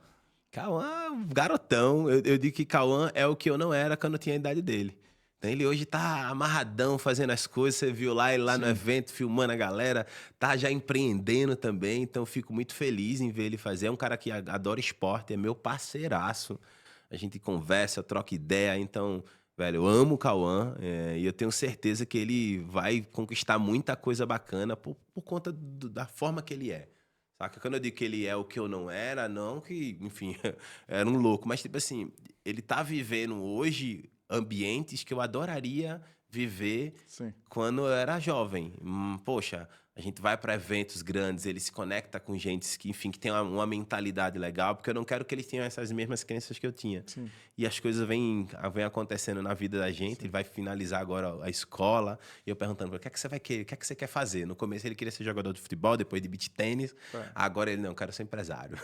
Cauã, garotão. Eu digo que Cauã é o que eu não era quando eu tinha a idade dele. Então, ele hoje tá amarradão, fazendo as coisas. Você viu lá ele no evento, filmando a galera. Tá já empreendendo também. Então, eu fico muito feliz em ver ele fazer. É um cara que adora esporte, é meu parceiraço. A gente conversa, troca ideia. Então, velho, eu amo o Cauã. E eu tenho certeza que ele vai conquistar muita coisa bacana por conta da forma que ele é. Saca? Quando eu digo que ele é o que eu não era, não que, enfim, era um louco. Mas, tipo assim, ele tá vivendo hoje ambientes que eu adoraria viver quando eu era jovem. Poxa, a gente vai para eventos grandes, ele se conecta com gente que, enfim, que tem uma mentalidade legal, porque eu não quero que eles tenham essas mesmas crenças que eu tinha. E as coisas vêm acontecendo na vida da gente, ele vai finalizar agora a escola, e eu perguntando, o que é que você vai querer, o que é que você quer fazer? No começo ele queria ser jogador de futebol, depois de beach tênis, agora ele, não, eu quero ser empresário.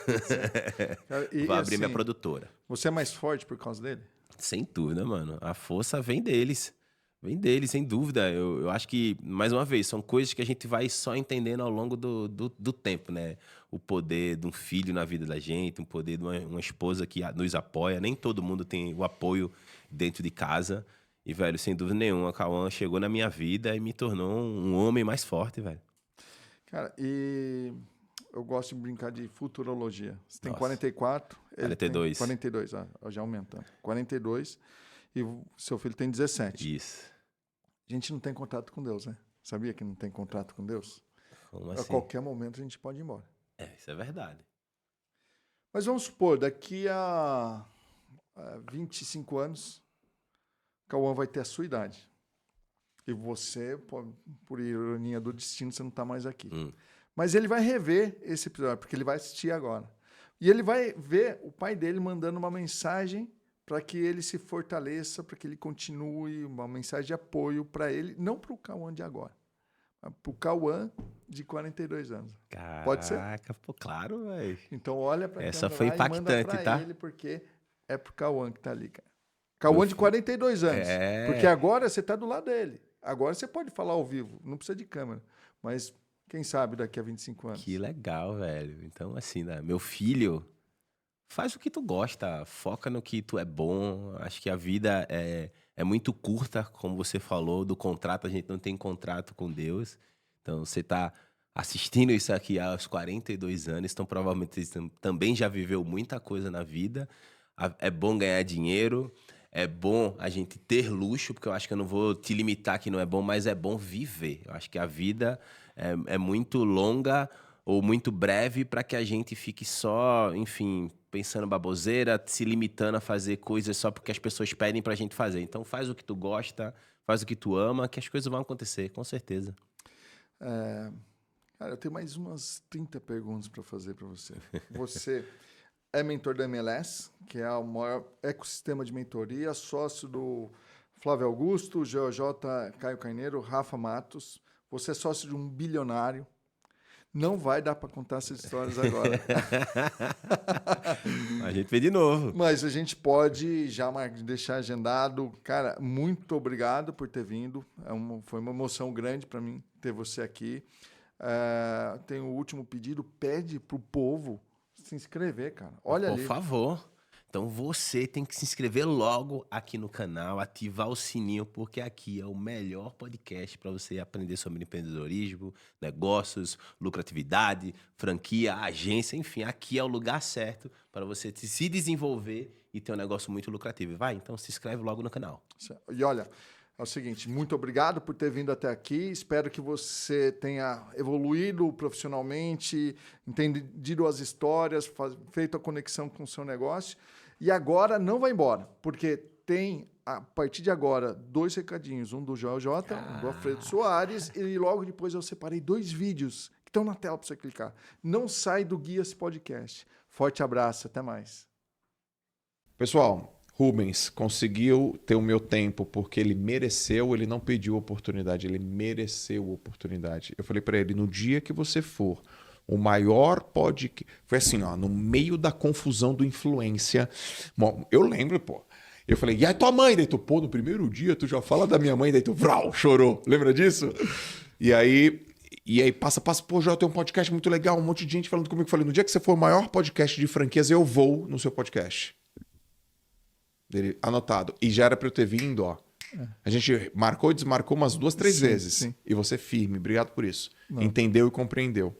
Vou abrir minha produtora. Você é mais forte por causa dele? Sem dúvida, mano. A força vem deles. Vem deles, sem dúvida. Eu acho que, mais uma vez, são coisas que a gente vai só entendendo ao longo do tempo, né? O poder de um filho na vida da gente, o poder de uma esposa que nos apoia. Nem todo mundo tem o apoio dentro de casa. E, velho, sem dúvida nenhuma, a Cauã chegou na minha vida e me tornou um homem mais forte, velho. Cara, e eu gosto de brincar de futurologia. Você tem Nossa. 44. Ele 42. Tem 42, já aumentando. 42 e seu filho tem 17. Isso. A gente não tem contato com Deus, né? Sabia que não tem contato com Deus? Como A assim? qualquer momento a gente pode ir embora. Isso é verdade. Mas vamos supor, daqui a 25 anos, Cauã vai ter a sua idade. E você, por ironia do destino, você não está mais aqui. Mas ele vai rever esse episódio, porque ele vai assistir agora. E ele vai ver o pai dele mandando uma mensagem para que ele se fortaleça, para que ele continue, uma mensagem de apoio para ele, não para o Cauã de agora, mas para o Cauã de 42 anos. Caraca, Pode ser? Pô, claro, velho. Então olha para Essa foi impactante, tá? ele, porque é pro Cauã que tá ali, cara. Cauã de 42 anos. Porque agora você tá do lado dele. Agora você pode falar ao vivo, não precisa de câmera. Mas quem sabe daqui a 25 anos. Que legal, velho. Então, assim, né? Meu filho, faz o que tu gosta, foca no que tu é bom. Acho que a vida é muito curta, como você falou, do contrato, a gente não tem contrato com Deus. Então, você tá assistindo isso aqui aos 42 anos, então provavelmente você também já viveu muita coisa na vida. É bom ganhar dinheiro, é bom a gente ter luxo, porque eu acho que eu não vou te limitar que não é bom, mas é bom viver. Eu acho que a vida é muito longa ou muito breve para que a gente fique só, enfim, pensando baboseira, se limitando a fazer coisas só porque as pessoas pedem pra gente fazer. Então faz o que tu gosta, faz o que tu ama, que as coisas vão acontecer, com certeza. Cara, eu tenho mais umas 30 perguntas para fazer para você. Você é mentor da MLS, que é o maior ecossistema de mentoria, sócio do Flávio Augusto, GeoJ Caio Carneiro, Rafa Matos. Você é sócio de um bilionário. Não vai dar para contar essas histórias agora. A gente vê de novo. Mas a gente pode já deixar agendado. Cara, muito obrigado por ter vindo. Foi uma emoção grande para mim ter você aqui. Tem o último pedido. Pede pro povo se inscrever, cara. Olha ali. Por favor. Então você tem que se inscrever logo aqui no canal, ativar o sininho, porque aqui é o melhor podcast para você aprender sobre empreendedorismo, negócios, lucratividade, franquia, agência, enfim, aqui é o lugar certo para você se desenvolver e ter um negócio muito lucrativo. Vai, então se inscreve logo no canal. E olha, é o seguinte, muito obrigado por ter vindo até aqui. Espero que você tenha evoluído profissionalmente, entendido as histórias, feito a conexão com o seu negócio. E agora não vai embora, porque tem, a partir de agora, 2 recadinhos. Um do Joel J, um do Alfredo Soares, e logo depois eu separei 2 vídeos que estão na tela para você clicar. Não sai do Guias Podcast. Forte abraço, até mais. Pessoal, Rubens conseguiu ter o meu tempo porque ele mereceu, ele não pediu oportunidade, ele mereceu oportunidade. Eu falei para ele, no dia que você for o maior podcast... Foi assim, ó, no meio da confusão do Influência. Bom, eu lembro, pô. Eu falei, e a tua mãe? Daí tu, pô, no primeiro dia tu já fala da minha mãe, daí tu, vrau, chorou. Lembra disso? E aí passa, pô, já tem um podcast muito legal, um monte de gente falando comigo. Eu falei, no dia que você for o maior podcast de franquias, eu vou no seu podcast. Dele, anotado. E já era para eu ter vindo, ó. A gente marcou e desmarcou umas 2, 3 vezes. Sim. E você firme, obrigado por isso. Não. Entendeu e compreendeu.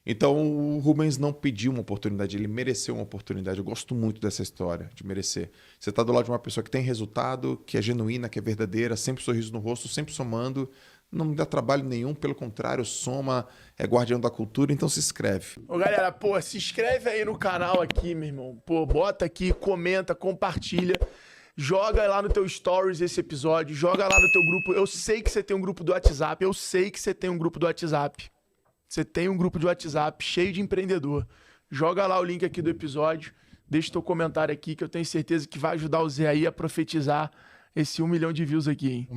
Então o Rubens não pediu uma oportunidade, ele mereceu uma oportunidade. Eu gosto muito dessa história, de merecer. Você está do lado de uma pessoa que tem resultado, que é genuína, que é verdadeira, sempre sorriso no rosto, sempre somando. Não me dá trabalho nenhum, pelo contrário, soma, é guardião da cultura, então se inscreve. Ô galera, pô, se inscreve aí no canal aqui, meu irmão. Pô, bota aqui, comenta, compartilha. Joga lá no teu stories esse episódio, joga lá no teu grupo. Eu sei que você tem um grupo do WhatsApp, Você tem um grupo de WhatsApp cheio de empreendedor. Joga lá o link aqui do episódio, deixa teu comentário aqui que eu tenho certeza que vai ajudar o Zé aí a profetizar esse 1 milhão de views aqui, hein?